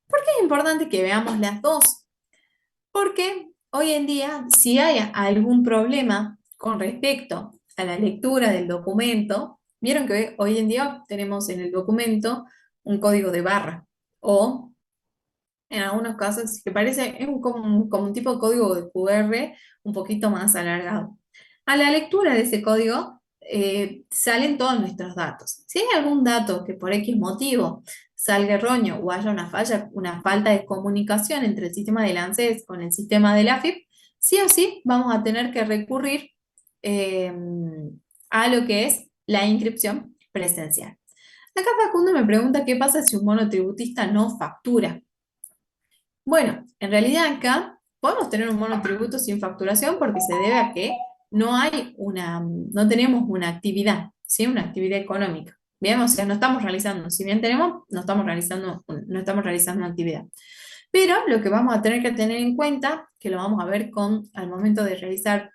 ¿Por qué es importante que veamos las dos? Porque hoy en día, si hay algún problema con respecto a la lectura del documento, vieron que hoy en día tenemos en el documento un código de barra o en algunos casos que parece como un tipo de código de QR un poquito más alargado. A la lectura de ese código salen todos nuestros datos. Si hay algún dato que por X motivo salga erróneo o haya una falta de comunicación entre el sistema del ANSES con el sistema del AFIP, sí o sí vamos a tener que recurrir eh, a lo que es la inscripción presencial. Acá Facundo me pregunta qué pasa si un monotributista no factura. Bueno, en realidad acá podemos tener un monotributo sin facturación porque se debe a que no tenemos una actividad, ¿sí? Una actividad económica. Bien, o sea, no estamos realizando, si bien tenemos, no estamos realizando una actividad. Pero lo que vamos a tener que tener en cuenta, que lo vamos a ver al momento de realizar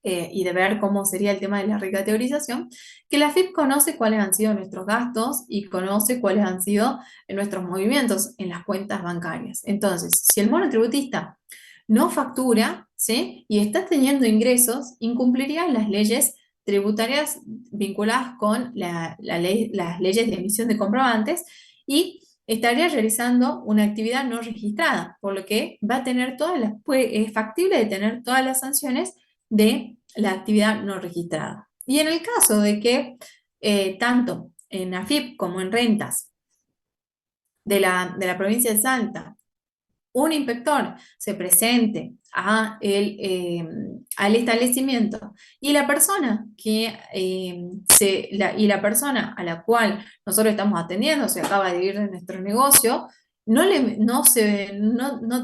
y de ver cómo sería el tema de la recategorización, que la AFIP conoce cuáles han sido nuestros gastos y conoce cuáles han sido nuestros movimientos en las cuentas bancarias. Entonces, si el monotributista no factura, ¿sí? Y está teniendo ingresos, incumpliría las leyes tributarias vinculadas con las leyes de emisión de comprobantes y estaría realizando una actividad no registrada, por lo que va a tener es factible de tener todas las sanciones de la actividad no registrada. Y en el caso de que tanto en AFIP como en rentas de la provincia de Salta, un inspector se presente al establecimiento y la persona a la cual nosotros estamos atendiendo se acaba de ir de nuestro negocio, no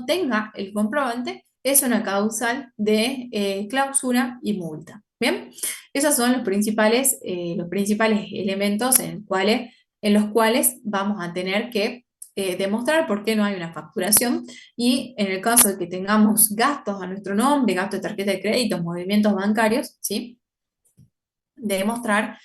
tenga el comprobante, es una causal de clausura y multa. Bien, esos son los principales elementos en los cuales vamos a tener que demostrar por qué no hay una facturación y en el caso de que tengamos gastos a nuestro nombre, gastos de tarjeta de crédito, movimientos bancarios, ¿sí? Demostrar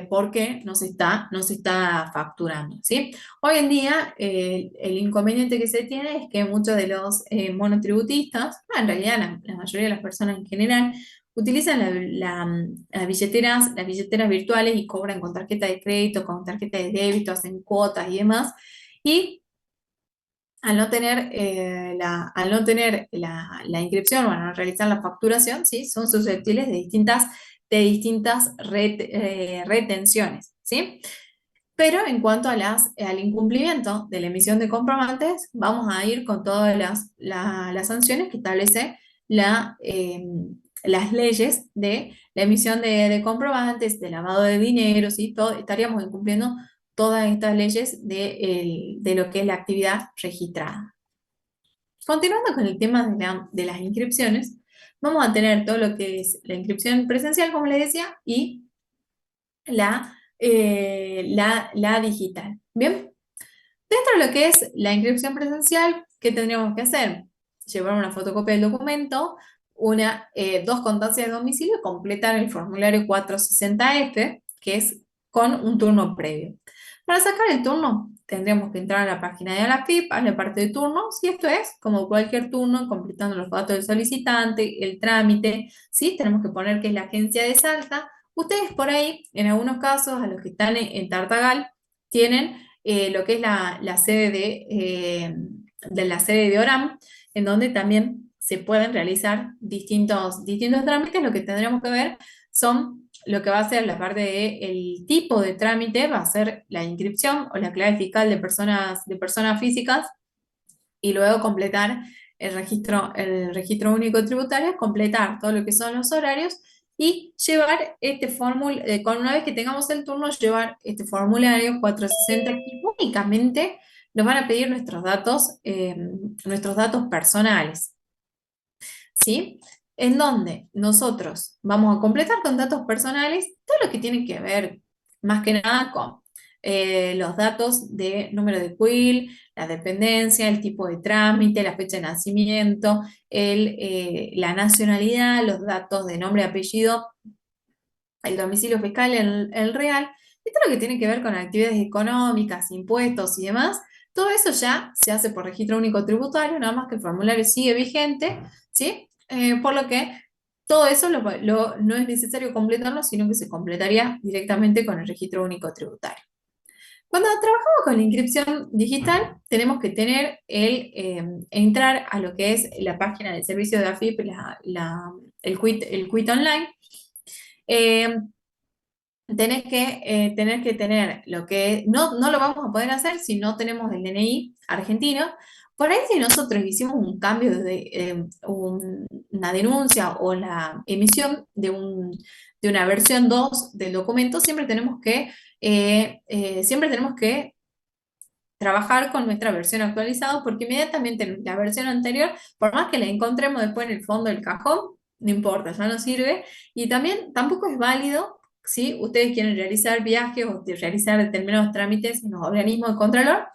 por qué no se está facturando, ¿sí? Hoy en día el inconveniente que se tiene es que muchos de los monotributistas, en realidad la mayoría de las personas en general, utilizan las billeteras virtuales y cobran con tarjeta de crédito, con tarjeta de débito, hacen cuotas y demás. Y al no tener la inscripción o al no realizar la facturación, ¿sí? Son susceptibles de distintas retenciones, ¿sí? Pero en cuanto al incumplimiento de la emisión de comprobantes, vamos a ir con todas las sanciones que establece las leyes de la emisión de comprobantes, de lavado de dinero, ¿sí? Estaríamos incumpliendo todas estas leyes de lo que es la actividad registrada. Continuando con el tema de las inscripciones, vamos a tener todo lo que es la inscripción presencial, como les decía, y la digital. Bien, dentro de lo que es la inscripción presencial, ¿qué tendríamos que hacer? Llevar una fotocopia del documento, dos constancias de domicilio y completar el formulario 460F, que es con un turno previo. Para sacar el turno, tendríamos que entrar a la página de la FIP, a la parte de turnos, y esto es como cualquier turno, completando los datos del solicitante, el trámite, ¿sí? Tenemos que poner que es la agencia de Salta. Ustedes por ahí, en algunos casos, a los que están en Tartagal, tienen lo que es la sede de la sede de ORAM, en donde también se pueden realizar distintos trámites. Lo que tendremos que ver son lo que va a ser la parte del tipo de trámite, va a ser la inscripción o la clave fiscal de personas físicas y luego completar el registro único tributario, completar todo lo que son los horarios y llevar este formulario, una vez que tengamos el turno, llevar este formulario 460 y únicamente nos van a pedir nuestros datos personales, ¿sí? En donde nosotros vamos a completar con datos personales todo lo que tiene que ver más que nada con los datos de número de quill, la dependencia, el tipo de trámite, la fecha de nacimiento, la nacionalidad, los datos de nombre y apellido, el domicilio fiscal, el real, y todo lo que tiene que ver con actividades económicas, impuestos y demás. Todo eso ya se hace por registro único tributario, nada más que el formulario sigue vigente, ¿sí? Por lo que todo eso no es necesario completarlo, sino que se completaría directamente con el registro único tributario. Cuando trabajamos con la inscripción digital, tenemos que entrar a lo que es la página del servicio de AFIP, el quit online. Eh, tenés que tener no lo vamos a poder hacer si no tenemos el DNI argentino. Por ahí si nosotros hicimos un cambio una denuncia o la emisión de una versión 2 del documento, siempre tenemos que trabajar con nuestra versión actualizada porque inmediatamente la versión anterior, por más que la encontremos después en el fondo del cajón, no importa, ya no sirve. Y también tampoco es válido si ustedes quieren realizar viajes o realizar determinados trámites en los organismos de controlor,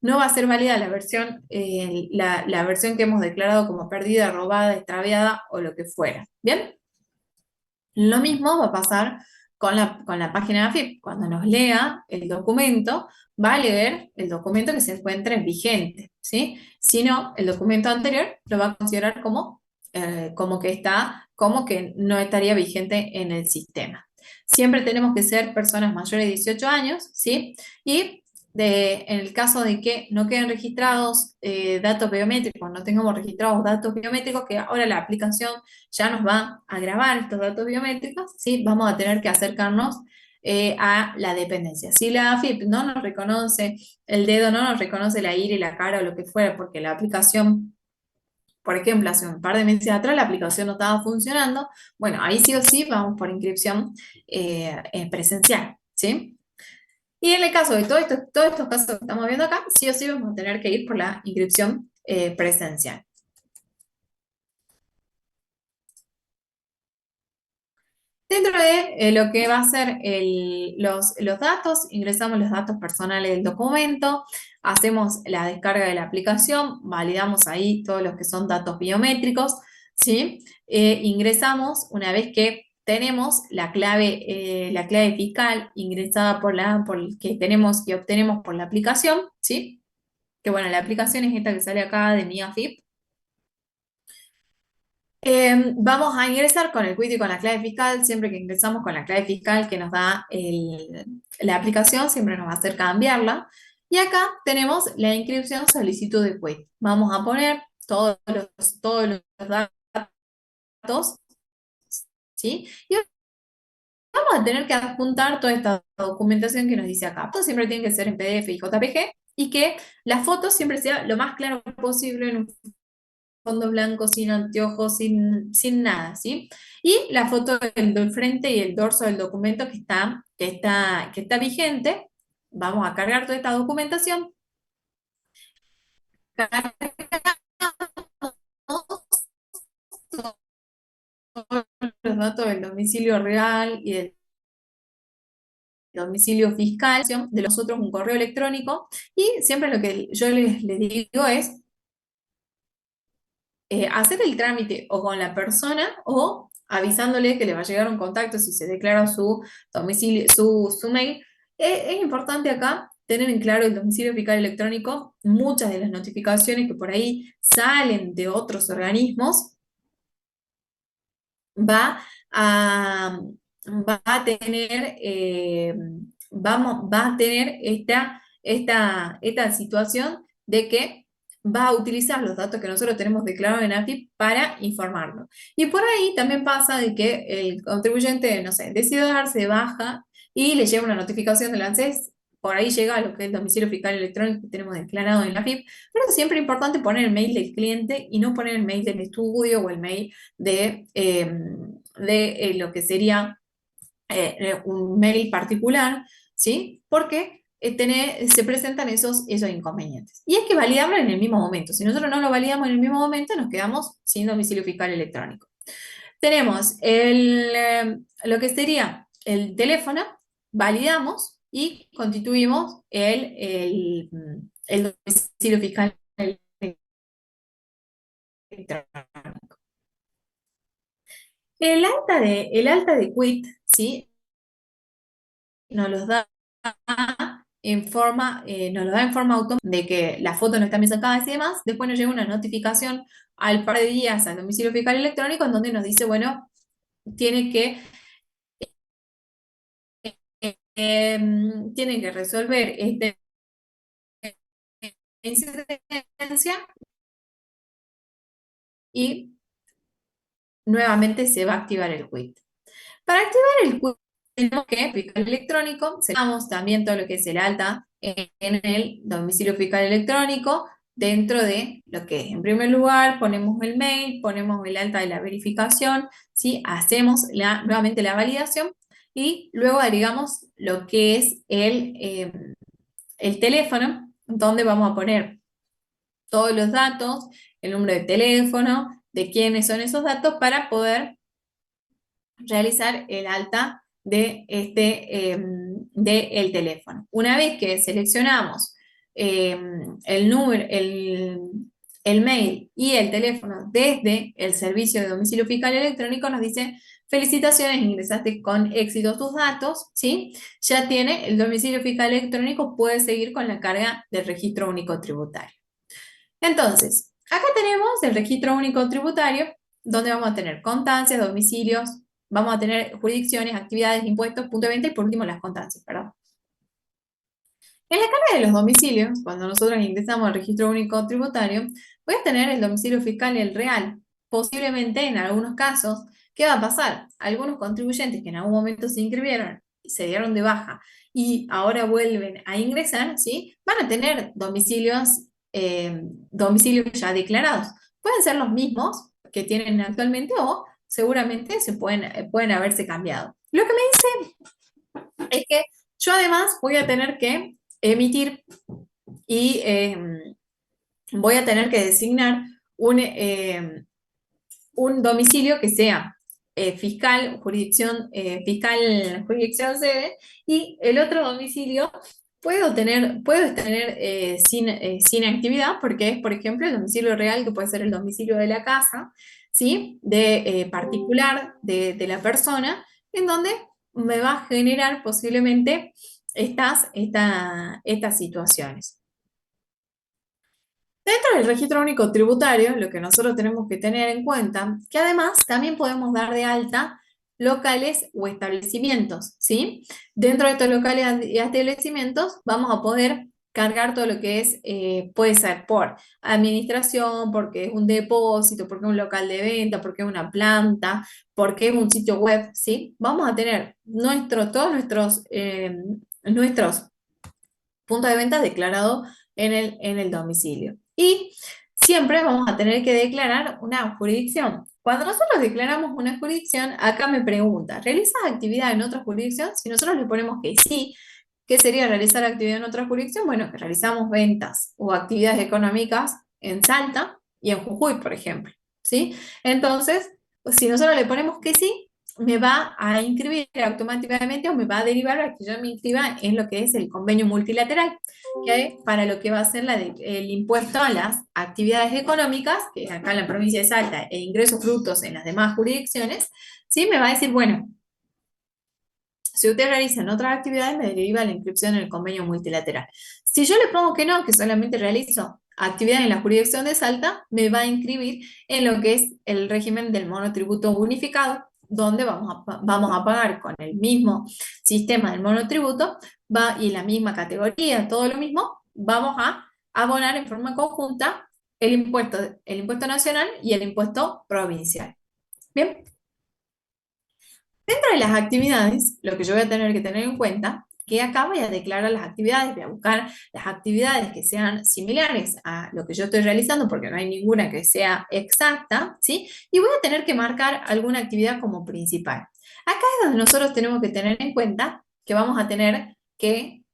no va a ser válida la versión, la versión que hemos declarado como perdida, robada, extraviada o lo que fuera. ¿Bien? Lo mismo va a pasar con la página de AFIP. Cuando nos lea el documento, va a leer el documento que se encuentre vigente, ¿sí? Si no, el documento anterior lo va a considerar como que no estaría vigente en el sistema. Siempre tenemos que ser personas mayores de 18 años, ¿sí? Y en el caso de que no queden registrados datos biométricos, no tengamos registrados datos biométricos, que ahora la aplicación ya nos va a grabar estos datos biométricos, ¿sí? Vamos a tener que acercarnos a la dependencia. Si la AFIP no nos reconoce el dedo, no nos reconoce la iris, la cara o lo que fuera, porque la aplicación, por ejemplo, hace un par de meses atrás la aplicación no estaba funcionando, bueno, ahí sí o sí vamos por inscripción presencial, ¿sí? Y en el caso de todos estos casos que estamos viendo acá, sí o sí vamos a tener que ir por la inscripción presencial. Dentro de lo que va a ser los datos, ingresamos los datos personales del documento, hacemos la descarga de la aplicación, validamos ahí todos los que son datos biométricos, ¿sí? Ingresamos una vez que tenemos la clave fiscal ingresada que tenemos y obtenemos por la aplicación, ¿sí? Que bueno, la aplicación es esta que sale acá de mi AFIP. Vamos a ingresar con el quit y con la clave fiscal. Siempre que ingresamos con la clave fiscal que nos da la aplicación, siempre nos va a hacer cambiarla. Y acá tenemos la inscripción solicitud de quit. Vamos a poner todos los datos, ¿sí? Y vamos a tener que adjuntar toda esta documentación que nos dice acá. Todo siempre tiene que ser en PDF y JPG y que la foto siempre sea lo más claro posible en un fondo blanco, sin anteojos, sin nada, ¿sí? Y la foto del frente y el dorso del documento que está vigente. Vamos a cargar toda esta documentación. Los datos del domicilio real y del domicilio fiscal, de los otros un correo electrónico. Y siempre lo que yo les digo es hacer el trámite o con la persona o avisándole que le va a llegar un contacto si se declara su domicilio, su mail. Es importante acá tener en claro el domicilio fiscal electrónico. Muchas de las notificaciones que por ahí salen de otros organismos va a, va a tener, va a tener esta situación de que va a utilizar los datos que nosotros tenemos declarados en AFIP para informarnos. Y por ahí también pasa de que el contribuyente, no sé, decide darse de baja y le llega una notificación del ANSES, por ahí llega a lo que es el domicilio fiscal electrónico que tenemos declarado en la AFIP, pero es siempre importante poner el mail del cliente y no poner el mail del estudio o el mail de lo que sería un mail particular, ¿sí? Porque se presentan esos inconvenientes. Y hay que validarlo en el mismo momento. Si nosotros no lo validamos en el mismo momento, nos quedamos sin domicilio fiscal electrónico. Tenemos lo que sería el teléfono, validamos y constituimos el domicilio fiscal electrónico. El alta de quit, ¿sí? Nos los da nos lo da en forma automática de que la foto no está bien sacada y demás. Después nos llega una notificación al par de días al domicilio fiscal electrónico en donde nos dice, bueno, tiene que resolver esta incidencia y nuevamente se va a activar el quit. Para activar el quit, tenemos que fiscal electrónico, seleccionamos también todo lo que es el alta en el domicilio fiscal electrónico, dentro de lo que es, en primer lugar, ponemos el mail, ponemos el alta de la verificación, ¿sí? Hacemos nuevamente la validación y luego agregamos lo que es el teléfono, donde vamos a poner todos los datos, el número de teléfono, de quiénes son esos datos para poder realizar el alta de el teléfono. Una vez que seleccionamos el número, el mail y el teléfono desde el servicio de domicilio fiscal electrónico, nos dice: felicitaciones, ingresaste con éxito tus datos, ¿sí? Ya tiene el domicilio fiscal electrónico, puede seguir con la carga del registro único tributario. Entonces, acá tenemos el registro único tributario, donde vamos a tener constancias, domicilios, vamos a tener jurisdicciones, actividades, impuestos, punto de venta y por último las constancias, ¿verdad? En la carga de los domicilios, cuando nosotros ingresamos al registro único tributario, voy a tener el domicilio fiscal y el real. Posiblemente en algunos casos, ¿qué va a pasar? Algunos contribuyentes que en algún momento se inscribieron, se dieron de baja y ahora vuelven a ingresar, ¿sí? Van a tener domicilios ya declarados. Pueden ser los mismos que tienen actualmente o seguramente pueden haberse cambiado. Lo que me dice es que yo además voy a tener que emitir y voy a tener que designar un domicilio que sea jurisdicción sede, y el otro domicilio puedo tener sin actividad, porque es, por ejemplo, el domicilio real, que puede ser el domicilio de la casa, ¿sí? De particular de la persona, en donde me va a generar posiblemente estas situaciones. Dentro del registro único tributario, lo que nosotros tenemos que tener en cuenta, que además también podemos dar de alta locales o establecimientos, ¿sí? Dentro de estos locales y establecimientos vamos a poder cargar todo lo que es, puede ser por administración, porque es un depósito, porque es un local de venta, porque es una planta, porque es un sitio web, ¿sí? Vamos a tener todos nuestros puntos de venta declarados en el domicilio. Y siempre vamos a tener que declarar una jurisdicción. Cuando nosotros declaramos una jurisdicción, acá me pregunta: ¿realizas actividad en otra jurisdicción? Si nosotros le ponemos que sí, ¿qué sería realizar actividad en otra jurisdicción? Bueno, que realizamos ventas o actividades económicas en Salta y en Jujuy, por ejemplo, ¿sí? Entonces, si nosotros le ponemos que sí, me va a inscribir automáticamente o me va a derivar a que yo me inscriba en lo que es el convenio multilateral, que para lo que va a ser el impuesto a las actividades económicas, que acá en la provincia de Salta, e ingresos brutos en las demás jurisdicciones, ¿sí? Me va a decir: bueno, si usted realiza en otras actividades, me deriva la inscripción en el convenio multilateral. Si yo le pongo que no, que solamente realizo actividad en la jurisdicción de Salta, me va a inscribir en lo que es el régimen del monotributo unificado, donde vamos a pagar con el mismo sistema del monotributo y la misma categoría, todo lo mismo, vamos a abonar en forma conjunta el impuesto nacional y el impuesto provincial. Bien. Dentro de las actividades, lo que yo voy a tener que tener en cuenta, que acá voy a declarar las actividades, voy a buscar las actividades que sean similares a lo que yo estoy realizando, porque no hay ninguna que sea exacta, ¿sí? Y voy a tener que marcar alguna actividad como principal. Acá es donde nosotros tenemos que tener en cuenta que vamos a tener que,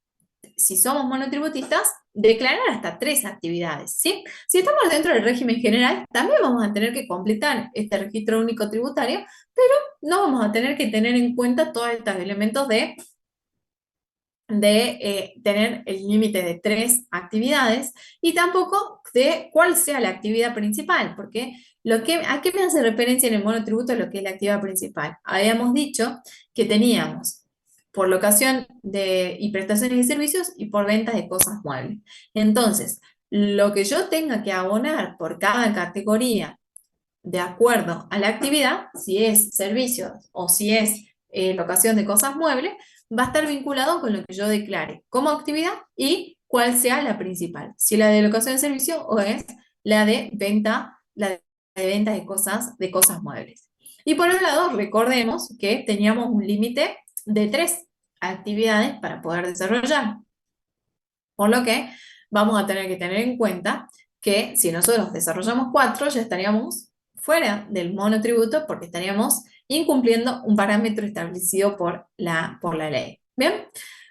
si somos monotributistas, declarar hasta 3 actividades, ¿sí? Si estamos dentro del régimen general, también vamos a tener que completar este registro único tributario, pero no vamos a tener que tener en cuenta todos estos elementos de tener el límite de 3 actividades y tampoco de cuál sea la actividad principal, porque ¿a qué me hace referencia en el monotributo lo que es la actividad principal? Habíamos dicho que teníamos por locación y prestaciones de servicios y por ventas de cosas muebles. Entonces, lo que yo tenga que abonar por cada categoría de acuerdo a la actividad, si es servicios o si es locación de cosas muebles, va a estar vinculado con lo que yo declare como actividad y cuál sea la principal, si la de locación de servicio o es la de venta de cosas muebles. Y por otro lado, recordemos que teníamos un límite de 3 actividades para poder desarrollar, por lo que vamos a tener que tener en cuenta que si nosotros desarrollamos 4, ya estaríamos fuera del monotributo porque estaríamos incumpliendo un parámetro establecido por la ley. Bien,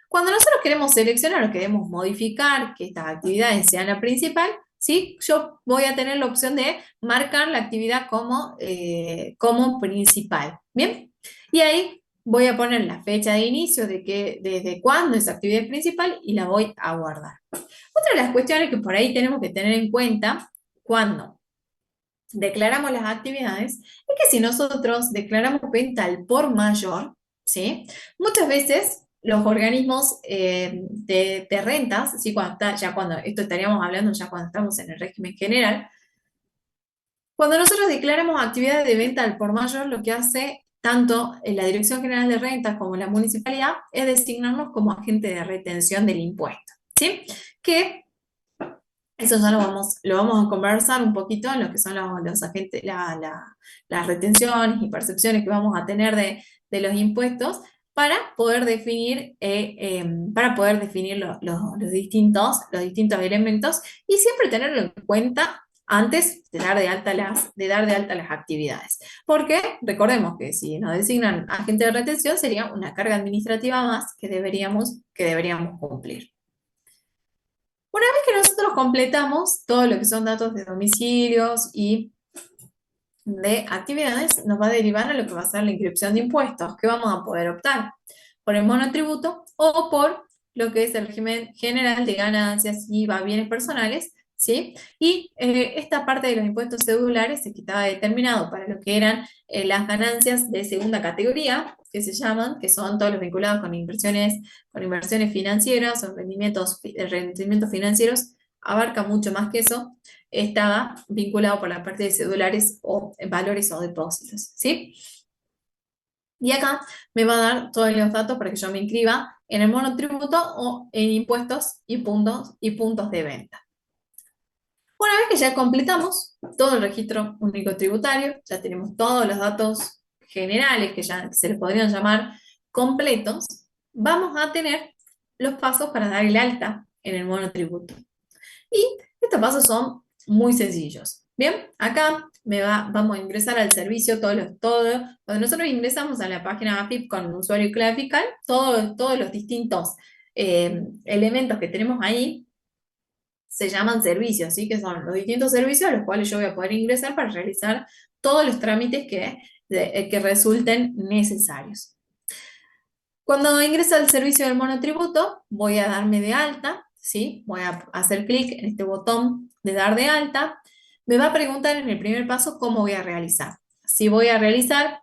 Cuando nosotros queremos seleccionar o queremos modificar que estas actividades sean la principal, ¿sí? Yo voy a tener la opción de marcar la actividad como principal. ¿Bien? Y ahí voy a poner la fecha de inicio de que, desde cuándo esa actividad es principal y la voy a guardar. Otra de las cuestiones que por ahí tenemos que tener en cuenta cuando declaramos las actividades es que si nosotros declaramos venta al por mayor, ¿sí? Muchas veces los organismos de rentas, ¿sí? Ya cuando esto estaríamos hablando ya cuando estamos en el régimen general, cuando nosotros declaramos actividades de venta al por mayor, lo que hace tanto la Dirección General de Rentas como la municipalidad es designarnos como agente de retención del impuesto, ¿sí? Que eso ya lo vamos a conversar un poquito en lo que son los agentes, las retenciones y percepciones que vamos a tener de los impuestos para poder definir los distintos elementos y siempre tenerlo en cuenta antes de dar de alta las actividades. Porque recordemos que si nos designan agente de retención sería una carga administrativa más que deberíamos cumplir. Una vez que nosotros completamos todo lo que son datos de domicilios y de actividades, nos va a derivar a lo que va a ser la inscripción de impuestos, que vamos a poder optar por el monotributo o por lo que es el régimen general de ganancias y bienes personales, ¿sí? Y esta parte de los impuestos cedulares se quitaba determinado para lo que eran las ganancias de segunda categoría, que se llaman, que son todos los vinculados con inversiones financieras o rendimientos financieros, abarca mucho más que eso, estaba vinculado por la parte de cedulares o valores o depósitos, ¿sí? Y acá me va a dar todos los datos para que yo me inscriba en el monotributo o en impuestos y puntos de venta. Una vez que ya completamos todo el registro único tributario, ya tenemos todos los datos generales que ya se les podrían llamar completos, vamos a tener los pasos para dar el alta en el monotributo. Y estos pasos son muy sencillos. Bien, acá vamos a ingresar al servicio, cuando nosotros ingresamos a la página AFIP con usuario y clave fiscal, todos los distintos elementos que tenemos ahí se llaman servicios, ¿sí? Que son los distintos servicios a los cuales yo voy a poder ingresar para realizar todos los trámites que resulten necesarios. Cuando ingreso al servicio del monotributo, voy a darme de alta, ¿sí? Voy a hacer clic en este botón de dar de alta. Me va a preguntar en el primer paso cómo voy a realizar. Si voy a realizar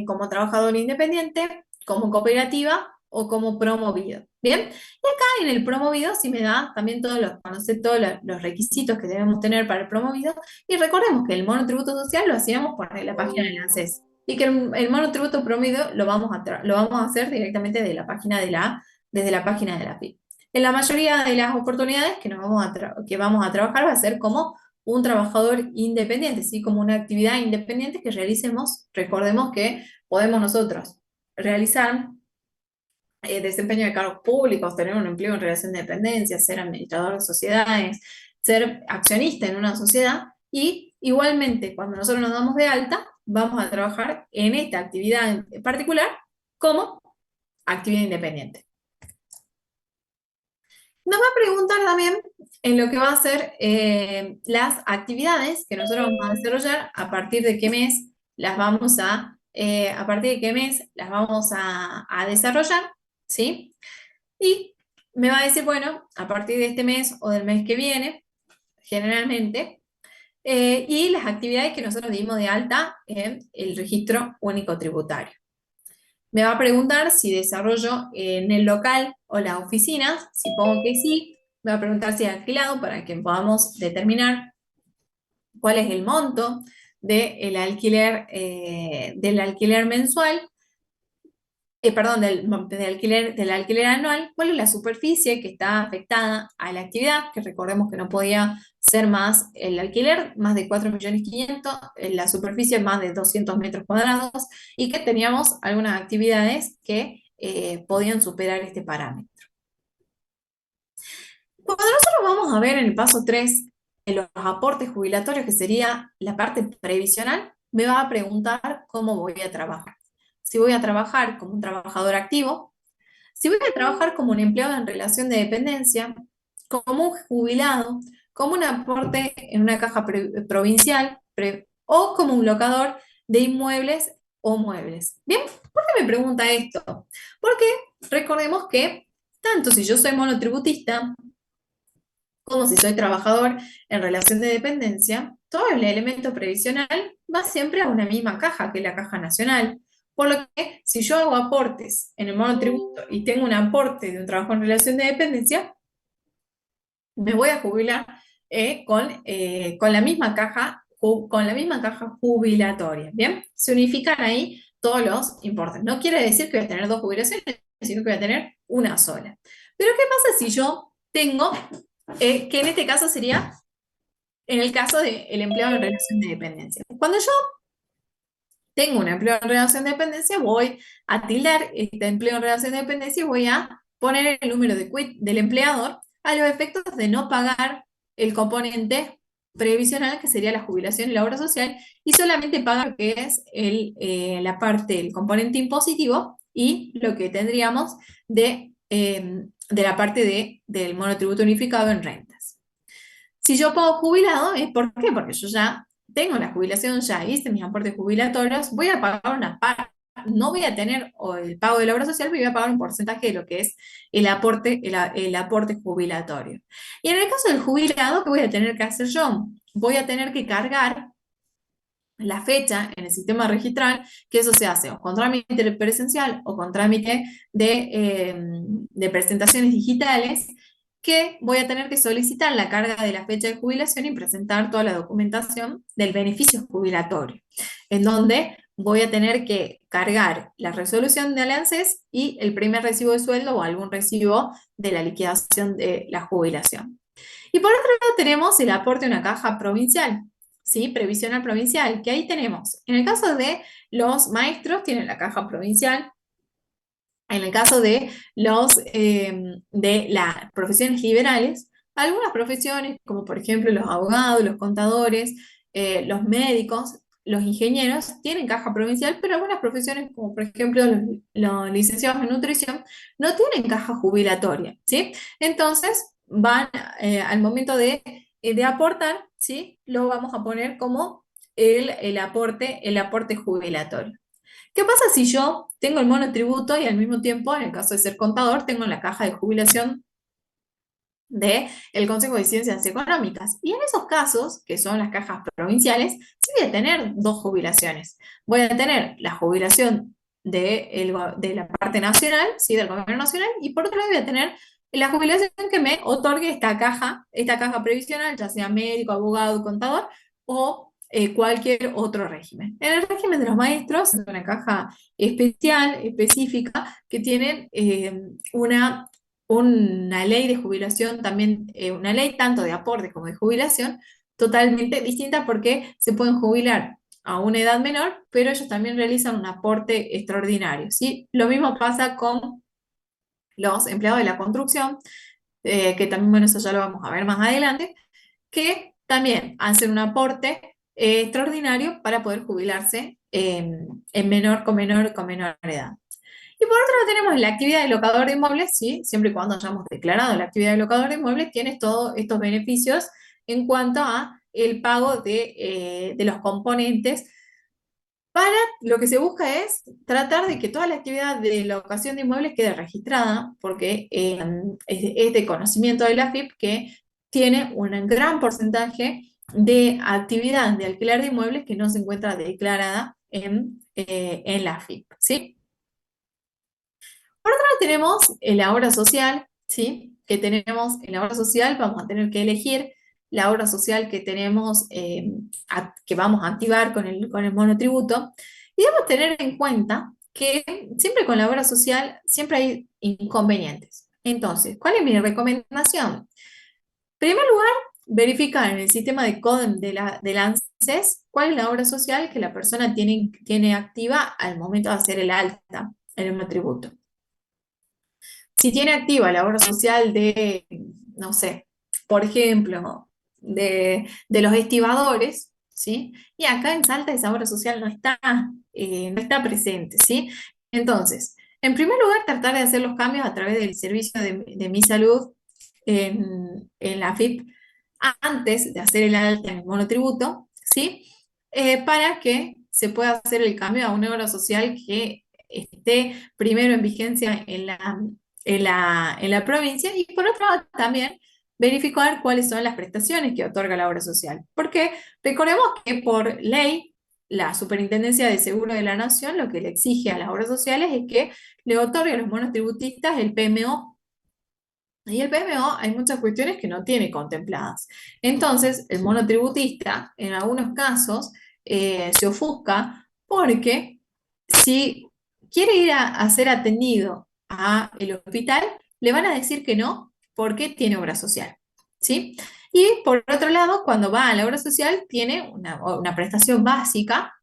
como trabajador independiente, como cooperativa o como promovido. ¿Bien? Y acá en el promovido sí me da también conocer todos los requisitos que debemos tener para el promovido. Y recordemos que el monotributo social lo hacíamos por la página de la ANSES. Y que el monotributo promedio lo vamos a hacer directamente desde la página de la PIB. En la mayoría de las oportunidades que vamos a trabajar va a ser como un trabajador independiente, ¿sí? Como una actividad independiente que realicemos. Recordemos que podemos nosotros realizar desempeño de cargos públicos, tener un empleo en relación de dependencia, ser administrador de sociedades, ser accionista en una sociedad y igualmente cuando nosotros nos damos de alta, vamos a trabajar en esta actividad en particular como actividad independiente. Nos va a preguntar también en lo que va a ser las actividades que nosotros vamos a desarrollar, a partir de qué mes las vamos a desarrollar, ¿sí? Y me va a decir, bueno, a partir de este mes o del mes que viene, generalmente, y las actividades que nosotros dimos de alta en el registro único tributario. Me va a preguntar si desarrollo en el local o las oficinas. Si pongo que sí, me va a preguntar si es alquilado para que podamos determinar cuál es el monto del alquiler mensual, perdón, del alquiler anual, cuál es la superficie que está afectada a la actividad, que recordemos que no podía ser más el alquiler, más de 4.500.000, la superficie más de 200 metros cuadrados, y que teníamos algunas actividades que podían superar este parámetro. Cuando nosotros vamos a ver en el paso 3, en los aportes jubilatorios, que sería la parte previsional, me va a preguntar cómo voy a trabajar. si voy a trabajar como un trabajador activo, si voy a trabajar como un empleado en relación de dependencia, como un jubilado, como un aporte en una caja provincial o como un locador de inmuebles o muebles. Bien, ¿por qué me pregunta esto? Porque recordemos que tanto si yo soy monotributista como si soy trabajador en relación de dependencia, todo el elemento previsional va siempre a una misma caja, que es la caja nacional. Por lo que, si yo hago aportes en el monotributo y tengo un aporte de un trabajo en relación de dependencia, me voy a jubilar con la misma caja, con la misma caja jubilatoria. ¿Bien? Se unifican ahí todos los importes. No quiere decir que voy a tener dos jubilaciones, sino que voy a tener una sola. Pero ¿qué pasa si yo tengo, que en este caso sería en el caso del empleado en relación de dependencia? Cuando yo tengo un empleo en relación de dependencia, voy a tildar este empleo en relación de dependencia y voy a poner el número de quit del empleador a los efectos de no pagar el componente previsional, que sería la jubilación y la obra social, y solamente pagar lo que es la parte, el componente impositivo y lo que tendríamos de la parte del monotributo unificado en rentas. Si yo pongo jubilado, ¿es por qué? Porque yo ya tengo la jubilación, ya hice mis aportes jubilatorios, voy a pagar una parte, no voy a tener el pago de la obra social, pero voy a pagar un porcentaje de lo que es el aporte jubilatorio. Y en el caso del jubilado, ¿qué voy a tener que hacer yo? Voy a tener que cargar la fecha en el sistema registral, que eso se hace o con trámite presencial o con trámite de presentaciones digitales, que voy a tener que solicitar la carga de la fecha de jubilación y presentar toda la documentación del beneficio jubilatorio, en donde voy a tener que cargar la resolución de ANSES y el primer recibo de sueldo o algún recibo de la liquidación de la jubilación. Y por otro lado tenemos el aporte a una caja provincial, ¿sí? Previsional provincial, que ahí tenemos, en el caso de los maestros, tienen la caja provincial. En el caso de las profesiones liberales, algunas profesiones, como por ejemplo los abogados, los contadores, los médicos, los ingenieros, tienen caja provincial, pero algunas profesiones, como por ejemplo los licenciados en nutrición, no tienen caja jubilatoria, ¿sí? Entonces, van al momento de aportar, ¿sí? Lo vamos a poner como el aporte jubilatorio. ¿Qué pasa si yo tengo el monotributo y al mismo tiempo, en el caso de ser contador, tengo la caja de jubilación del Consejo de Ciencias Económicas? Y en esos casos, que son las cajas provinciales, sí voy a tener dos jubilaciones. Voy a tener la jubilación de la parte nacional, ¿sí? Del gobierno nacional, y por otro lado voy a tener la jubilación que me otorgue esta caja previsional, ya sea médico, abogado, contador, o cualquier otro régimen. En el régimen de los maestros, es una caja especial, específica, que tienen una ley de jubilación también, una ley tanto de aporte como de jubilación, totalmente distinta, porque se pueden jubilar a una edad menor, pero ellos también realizan un aporte extraordinario, ¿sí? Lo mismo pasa con los empleados de la construcción, que también, bueno, eso ya lo vamos a ver más adelante, que también hacen un aporte extraordinario para poder jubilarse con menor edad. Y por otro lado tenemos la actividad de locador de inmuebles, ¿sí? Siempre y cuando hayamos declarado la actividad de locador de inmuebles, tienes todos estos beneficios en cuanto a el pago de los componentes. Para lo que se busca es tratar de que toda la actividad de locación de inmuebles quede registrada, porque es de conocimiento de la AFIP que tiene un gran porcentaje de actividad de alquiler de inmuebles que no se encuentra declarada en la AFIP, ¿sí? Por otro lado tenemos la obra social, ¿sí? Que tenemos en la obra social, vamos a tener que elegir la obra social que tenemos, que vamos a activar con el monotributo, y debemos tener en cuenta que siempre con la obra social siempre hay inconvenientes. Entonces, ¿cuál es mi recomendación? En primer lugar, verificar en el sistema de CODEM del ANSES cuál es la obra social que la persona tiene activa al momento de hacer el alta en el monotributo. Si tiene activa la obra social no sé, por ejemplo, de los estibadores, ¿sí? Y acá en Salta esa obra social no está presente, ¿sí? Entonces, en primer lugar, tratar de hacer los cambios a través del servicio de Mi Salud en la AFIP antes de hacer el alta en el monotributo, ¿sí? Para que se pueda hacer el cambio a una obra social que esté primero en vigencia en la provincia y por otro lado también verificar cuáles son las prestaciones que otorga la obra social. Porque recordemos que por ley, la Superintendencia de Seguro de la Nación lo que le exige a las obras sociales es que le otorgue a los monotributistas el PMO. Y el PMO hay muchas cuestiones que no tiene contempladas. Entonces, el monotributista, en algunos casos, se ofusca porque si quiere ir a ser atendido a el hospital, le van a decir que no porque tiene obra social, ¿sí? Y por otro lado, cuando va a la obra social, tiene una prestación básica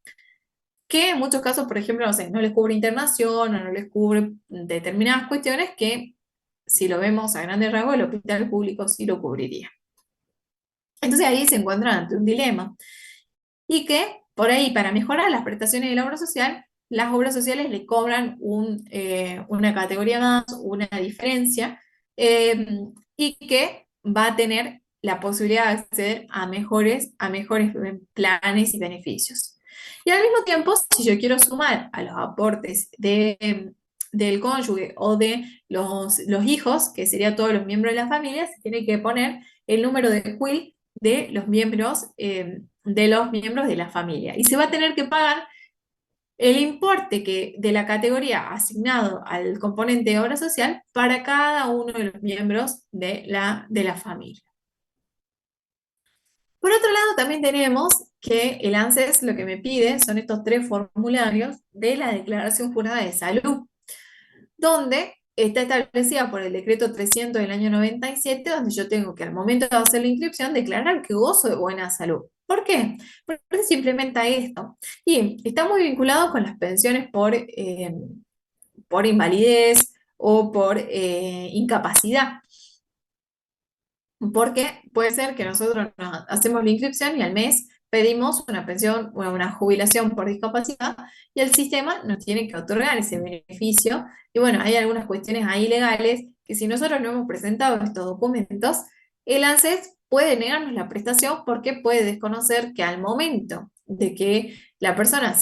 que en muchos casos, por ejemplo, no sé, no les cubre internación o no les cubre determinadas cuestiones que, si lo vemos a grandes rasgos, el hospital público sí lo cubriría. Entonces ahí se encuentran ante un dilema. Y que por ahí, para mejorar las prestaciones de la obra social, las obras sociales le cobran una categoría más, una diferencia, eh, y que va a tener la posibilidad de acceder a mejores planes y beneficios. Y al mismo tiempo, si yo quiero sumar a los aportes del cónyuge o de los hijos, que serían todos los miembros de la familia, se tiene que poner el número de quill de los miembros de la familia. Y se va a tener que pagar el importe de la categoría asignado al componente de obra social para cada uno de los miembros de la familia. Por otro lado, también tenemos que el ANSES lo que me pide son estos tres formularios de la Declaración Jurada de Salud, donde está establecida por el decreto 300 del año 97, donde yo tengo que al momento de hacer la inscripción declarar que gozo de buena salud. ¿Por qué? Porque se implementa esto. Y está muy vinculado con las pensiones por invalidez o por incapacidad. Porque puede ser que nosotros hacemos la inscripción y al mes pedimos una pensión o una jubilación por discapacidad y el sistema nos tiene que otorgar ese beneficio. Y bueno, hay algunas cuestiones ahí legales que si nosotros no hemos presentado estos documentos, el ANSES puede negarnos la prestación porque puede desconocer que al momento de que la persona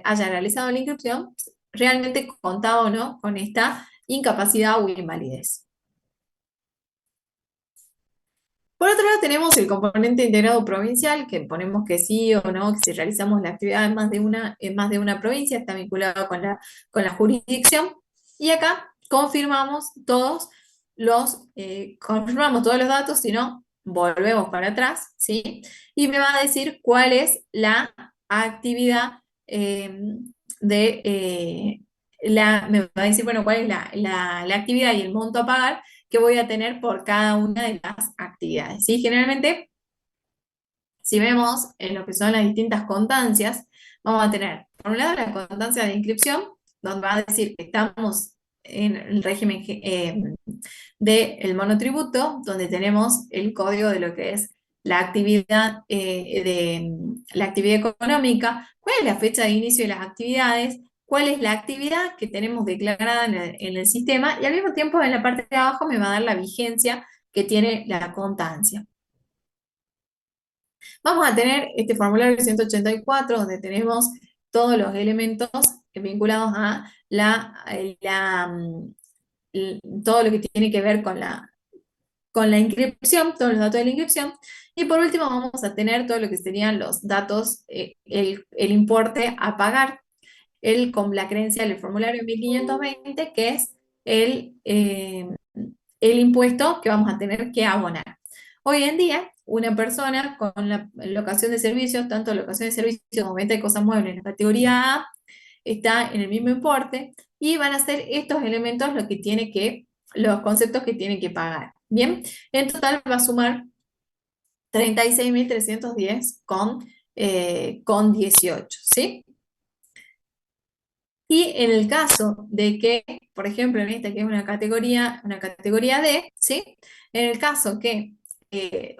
haya realizado la inscripción, realmente contaba o no con esta incapacidad o invalidez. Por otro lado, tenemos el componente integrado provincial, que ponemos que sí o no, que si realizamos la actividad en más de una provincia, está vinculado con la jurisdicción. Y acá confirmamos todos los datos, si no, volvemos para atrás, ¿sí? Y me va a decir cuál es la actividad me va a decir, bueno, cuál es la actividad y el monto a pagar que voy a tener por cada una de las actividades, ¿sí? Generalmente, si vemos en lo que son las distintas constancias, vamos a tener, por un lado, la constancia de inscripción, donde va a decir que estamos en el régimen del monotributo, donde tenemos el código de lo que es la actividad económica, cuál es la fecha de inicio de las actividades, cuál es la actividad que tenemos declarada en el sistema, y al mismo tiempo en la parte de abajo me va a dar la vigencia que tiene la constancia. Vamos a tener este formulario 184, donde tenemos todos los elementos vinculados a todo lo que tiene que ver con la inscripción, todos los datos de la inscripción. Y por último vamos a tener todo lo que serían los datos, el importe a pagar, con la credencial del formulario 1520, que es el impuesto que vamos a tener que abonar. Hoy en día, una persona con la locación de servicios, tanto locación de servicios como venta de cosas muebles en la categoría A, está en el mismo importe y van a ser estos elementos los conceptos que tiene que pagar. Bien, en total va a sumar 36.310 con 18, ¿sí? Y en el caso de que, por ejemplo, en esta que es una categoría D, ¿sí? En el caso que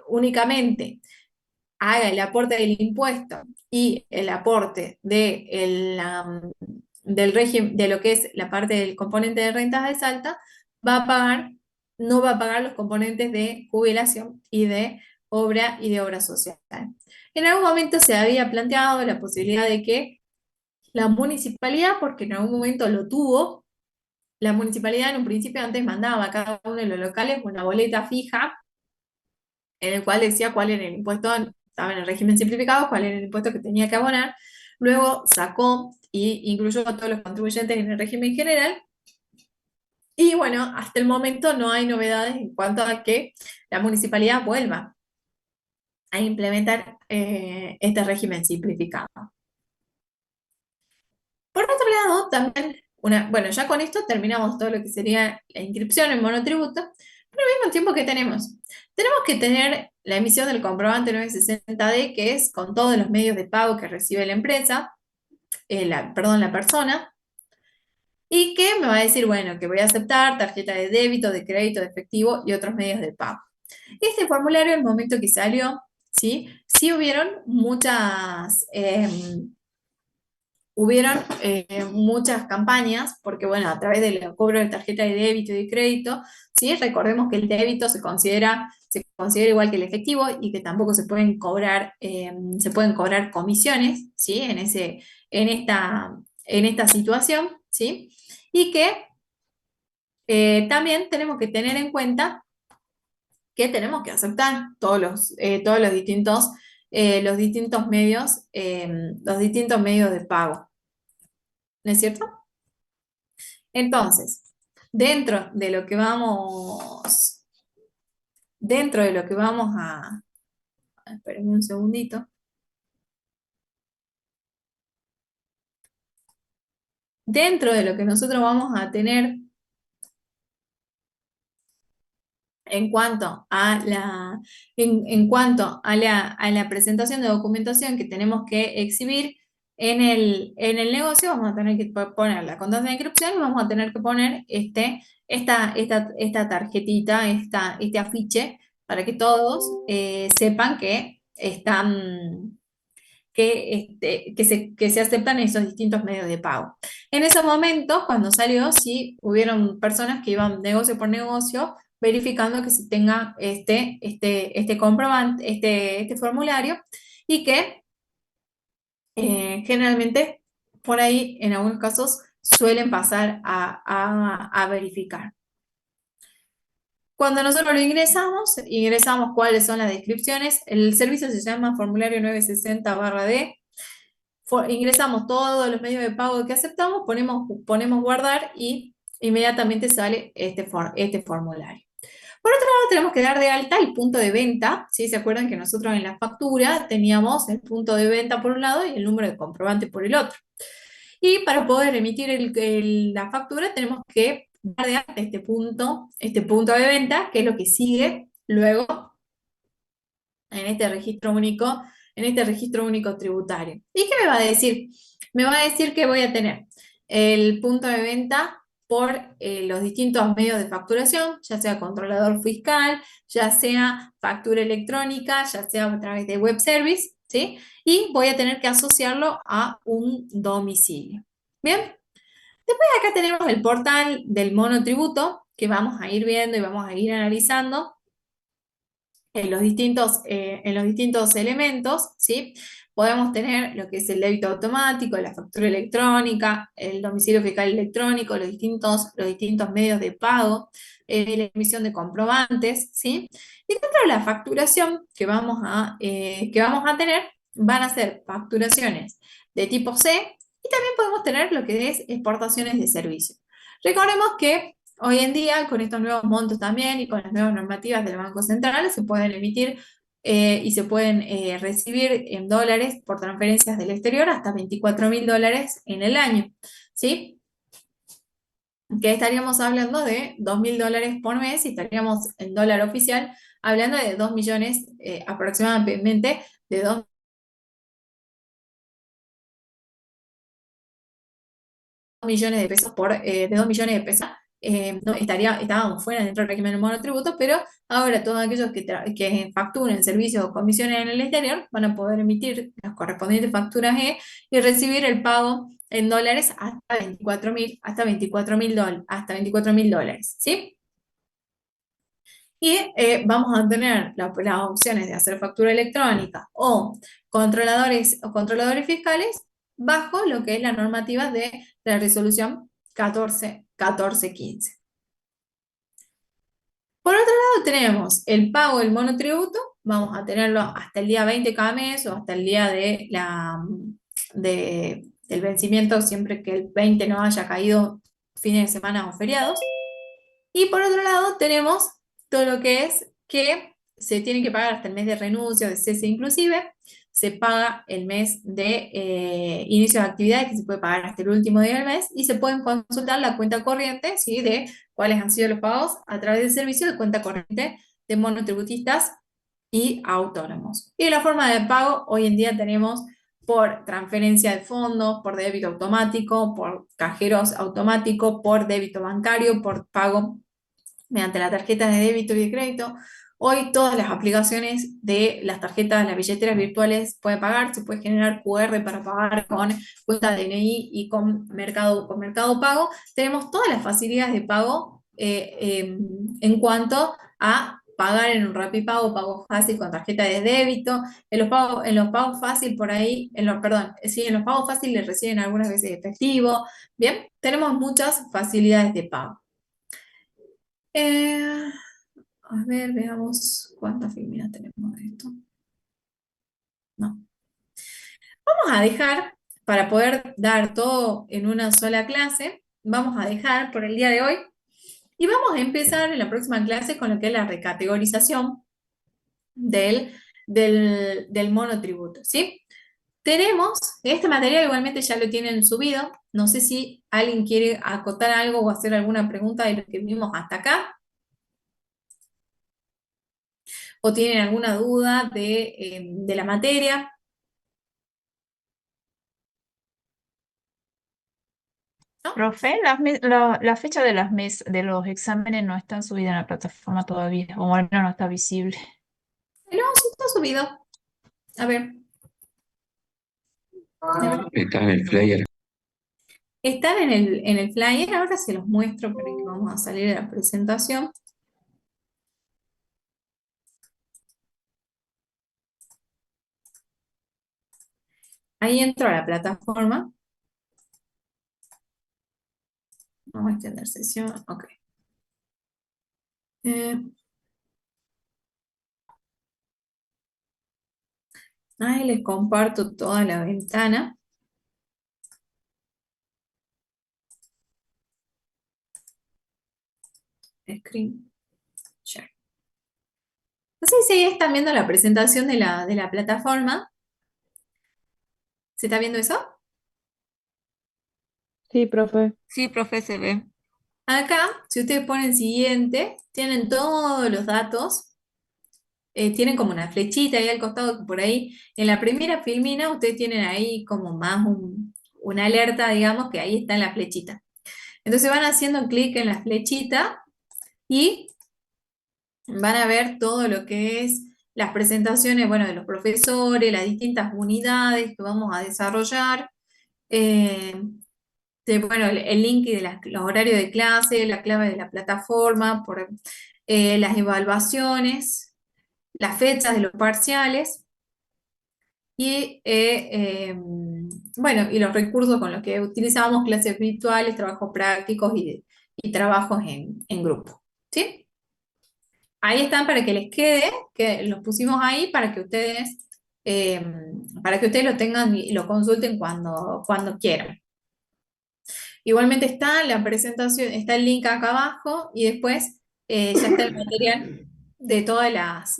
únicamente haga el aporte del impuesto y el aporte del régimen, de lo que es la parte del componente de rentas de Salta, va a pagar, no va a pagar los componentes de jubilación y de obra social. En algún momento se había planteado la posibilidad de que la municipalidad, porque en algún momento lo tuvo, la municipalidad en un principio antes mandaba a cada uno de los locales una boleta fija en el cual decía cuál era el impuesto, estaba en el régimen simplificado, cuál era el impuesto que tenía que abonar. Luego sacó y incluyó a todos los contribuyentes en el régimen general. Y bueno, hasta el momento no hay novedades en cuanto a que la municipalidad vuelva a implementar este régimen simplificado. Por otro lado, también, bueno, ya con esto terminamos todo lo que sería la inscripción en monotributo, pero al mismo tiempo que tenemos que tener la emisión del comprobante 960D, que es con todos los medios de pago que recibe la empresa, perdón, la persona, y que me va a decir, bueno, que voy a aceptar tarjeta de débito, de crédito, de efectivo y otros medios de pago. Este formulario, en el momento que salió, ¿sí? Sí hubieron muchas campañas, porque bueno, a través del cobro de tarjeta de débito y de crédito, ¿sí? Recordemos que el débito se considera igual que el efectivo y que tampoco se pueden cobrar comisiones, ¿sí? En esta situación, ¿sí? Y que también tenemos que tener en cuenta que tenemos que aceptar los distintos medios de pago, ¿no es cierto? Entonces, dentro de lo que vamos, dentro de lo que vamos espérenme un segundito, dentro de lo que nosotros vamos a tener en cuanto a la presentación de documentación que tenemos que exhibir en el negocio, vamos a tener que poner la constancia de inscripción y vamos a tener que poner esta tarjetita, este afiche, para que todos sepan que se aceptan esos distintos medios de pago. En esos momentos, cuando salió, sí hubieron personas que iban negocio por negocio verificando que se tenga este comprobante, este formulario, y que generalmente por ahí en algunos casos suelen pasar a verificar. Cuando nosotros lo ingresamos cuáles son las descripciones. El servicio se llama formulario 960-D. Ingresamos todos los medios de pago que aceptamos, ponemos guardar y inmediatamente sale este formulario. Por otro lado, tenemos que dar de alta el punto de venta. ¿Sí? ¿Se acuerdan que nosotros en la factura teníamos el punto de venta por un lado y el número de comprobante por el otro? Y para poder emitir la factura tenemos que dar de alta este punto de venta, que es lo que sigue luego en este registro único tributario. ¿Y qué me va a decir? Me va a decir que voy a tener el punto de venta por los distintos medios de facturación, ya sea controlador fiscal, ya sea factura electrónica, ya sea a través de web service, ¿sí? Y voy a tener que asociarlo a un domicilio. Bien, después acá tenemos el portal del monotributo, que vamos a ir viendo y vamos a ir analizando en los distintos elementos, ¿sí? Podemos tener lo que es el débito automático, la factura electrónica, el domicilio fiscal electrónico, los distintos medios de pago, la emisión de comprobantes, ¿sí? Y dentro de la facturación que vamos a tener, van a ser facturaciones de tipo C y también podemos tener lo que es exportaciones de servicios. Recordemos que hoy en día, con estos nuevos montos también y con las nuevas normativas del Banco Central, se pueden emitir y se pueden recibir en dólares por transferencias del exterior hasta $24.000 en el año, ¿sí? Que estaríamos hablando de $2.000 por mes y estaríamos en dólar oficial hablando de 2 millones, aproximadamente de 2 millones de pesos no, estábamos fuera dentro del régimen del monotributo, pero ahora todos aquellos que facturen servicios o comisiones en el exterior van a poder emitir las correspondientes facturas y recibir el pago en dólares hasta 24.000 dólares, ¿sí? Y vamos a tener las opciones de hacer factura electrónica o controladores fiscales bajo lo que es la normativa de la resolución 1415. Por otro lado, tenemos el pago del monotributo, vamos a tenerlo hasta el día 20 cada mes o hasta el día del vencimiento, siempre que el 20 no haya caído fines de semana o feriados. Y por otro lado, tenemos todo lo que es que se tiene que pagar hasta el mes de renuncia, de cese inclusive, se paga el mes de inicio de actividades, que se puede pagar hasta el último día del mes, y se pueden consultar la cuenta corriente, ¿sí? De cuáles han sido los pagos a través del servicio de cuenta corriente de monotributistas y autónomos. Y la forma de pago, hoy en día tenemos por transferencia de fondos, por débito automático, por cajeros automáticos, por débito bancario, por pago mediante las tarjetas de débito y de crédito. Hoy todas las aplicaciones de las tarjetas, las billeteras virtuales puede pagar, se puede generar QR para pagar con cuenta DNI y con Mercado Pago. Tenemos todas las facilidades de pago en cuanto a pagar en un Pago, pago fácil con tarjeta de débito, en los pagos fácil por ahí, perdón, sí, en los pagos fáciles reciben algunas veces efectivo. Bien, tenemos muchas facilidades de pago. Eh, a ver, veamos cuántas filminas tenemos de esto. No. Vamos a dejar, para poder dar todo en una sola clase, vamos a dejar por el día de hoy y vamos a empezar en la próxima clase con lo que es la recategorización del monotributo, ¿sí? Tenemos, este material igualmente ya lo tienen subido, no sé si alguien quiere acotar algo o hacer alguna pregunta de lo que vimos hasta acá, o tienen alguna duda de la materia. ¿No? Profe, la fecha de de los exámenes no están subidas en la plataforma todavía, o al menos no está visible. No, sí está subido. A ver, a ver. Está en el flyer. Están en el flyer, ahora se los muestro para que vamos a salir de la presentación. Ahí entro a la plataforma. Vamos a extender sesión. Ok. Eh, Ahí les comparto toda la ventana. Screen share. No sé si están viendo la presentación de la plataforma. ¿Se está viendo eso? Sí, profe. Sí, profe, se ve. Acá, si ustedes ponen siguiente, tienen todos los datos. Tienen como una flechita ahí al costado, que por ahí, en la primera filmina, ustedes tienen ahí como más una alerta, digamos, que ahí está en la flechita. Entonces van haciendo clic en la flechita y van a ver todo lo que es las presentaciones, bueno, de los profesores, las distintas unidades que vamos a desarrollar, eh, bueno, el link de los horarios de clase, la clave de la plataforma, las evaluaciones, las fechas de los parciales y, bueno, y los recursos con los que utilizábamos clases virtuales, trabajos prácticos y trabajos en grupo. ¿Sí? Ahí están para que les quede, que los pusimos ahí eh, para que ustedes lo tengan y lo consulten cuando quieran. Igualmente está la presentación, está el link acá abajo y después ya está el material de todas las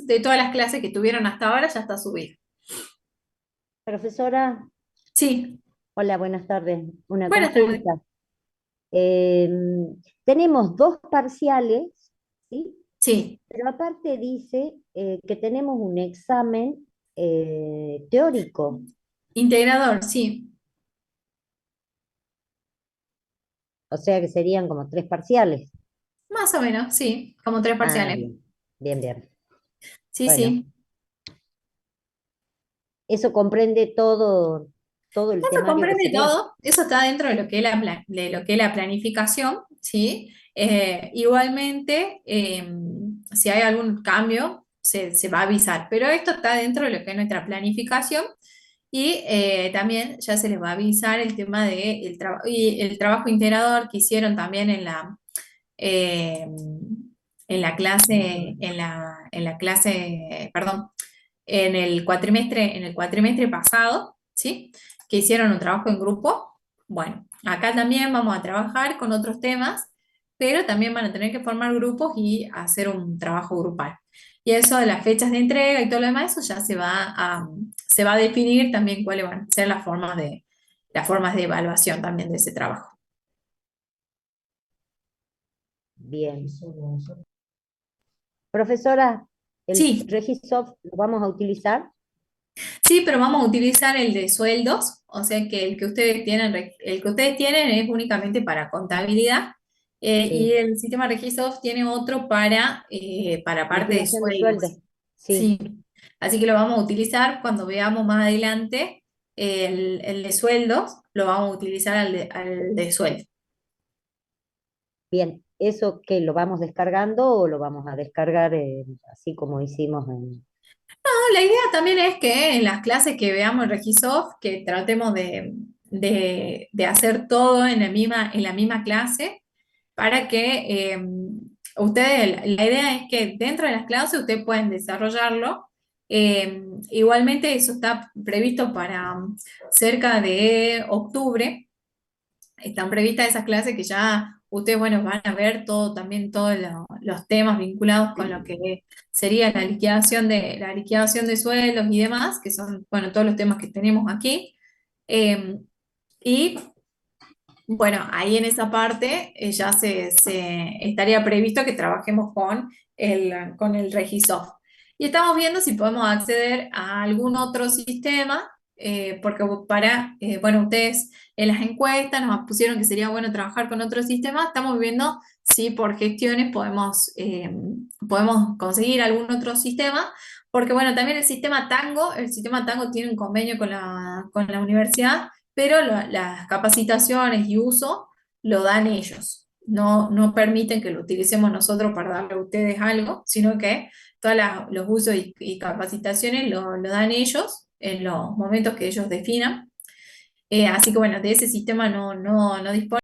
clases que tuvieron hasta ahora, ya está subido. Profesora, Sí, hola, buenas tardes. Una buenas tardes. consulta. Tenemos dos parciales, ¿sí? Sí, Pero aparte dice que tenemos un examen teórico. integrador, sí. O sea que serían como 3 parciales. Más o menos, sí, como 3 parciales. Bien, bien, bien. Sí, Bueno, sí. eso comprende todo el Eso temario que comprende sería. todo, eso está dentro de lo que es de lo que es la planificación, ¿sí? Igualmente, si hay algún cambio, se va a avisar, pero esto está dentro de lo que es nuestra planificación y también ya se les va a avisar el tema de el trabajo integrador que hicieron también eh, en la clase, perdón, en el cuatrimestre pasado, ¿sí? Que hicieron un trabajo en grupo. Bueno, acá también vamos a trabajar con otros temas, pero también van a tener que formar grupos y hacer un trabajo grupal. Y eso de las fechas de entrega y todo lo demás, eso ya se va a definir también cuáles van a ser las formas de evaluación también de ese trabajo. Bien. Profesora, ¿el Sí, Regisoft lo vamos a utilizar? sí, pero vamos a utilizar el de sueldos, o sea que el que ustedes tienen es únicamente para contabilidad, y Sí. el sistema Regisoft tiene otro para parte de Liquidación de sueldos. sueldos. Sí. Sí, así que lo vamos a utilizar cuando veamos más adelante el de sueldos, lo vamos a utilizar al de sueldo. Bien. ¿Eso que lo vamos descargando o lo vamos a descargar así como hicimos en... La idea también es que en las clases que veamos en Regisoft, que tratemos de hacer todo en la misma clase, para que ustedes, la idea es que dentro de las clases ustedes pueden desarrollarlo. Igualmente eso está previsto para cerca de octubre. Están previstas esas clases que ya ustedes, bueno, van a ver todo, también todos los temas vinculados con lo que sería la liquidación de sueldos y demás, que son, bueno, todos los temas que tenemos aquí. Eh, y bueno, ahí en esa parte ya se estaría previsto que trabajemos con el Regisoft. Y estamos viendo si podemos acceder a algún otro sistema, porque bueno, ustedes en las encuestas nos pusieron que sería bueno trabajar con otro sistema. Estamos viendo si por gestiones podemos conseguir algún otro sistema, porque bueno, también el sistema Tango tiene un convenio con la universidad, pero las capacitaciones y uso lo dan ellos. No permiten que lo utilicemos nosotros para darle a ustedes algo, sino que todos los usos y capacitaciones lo dan ellos en los momentos que ellos definan. Así que bueno, de ese sistema no dispone.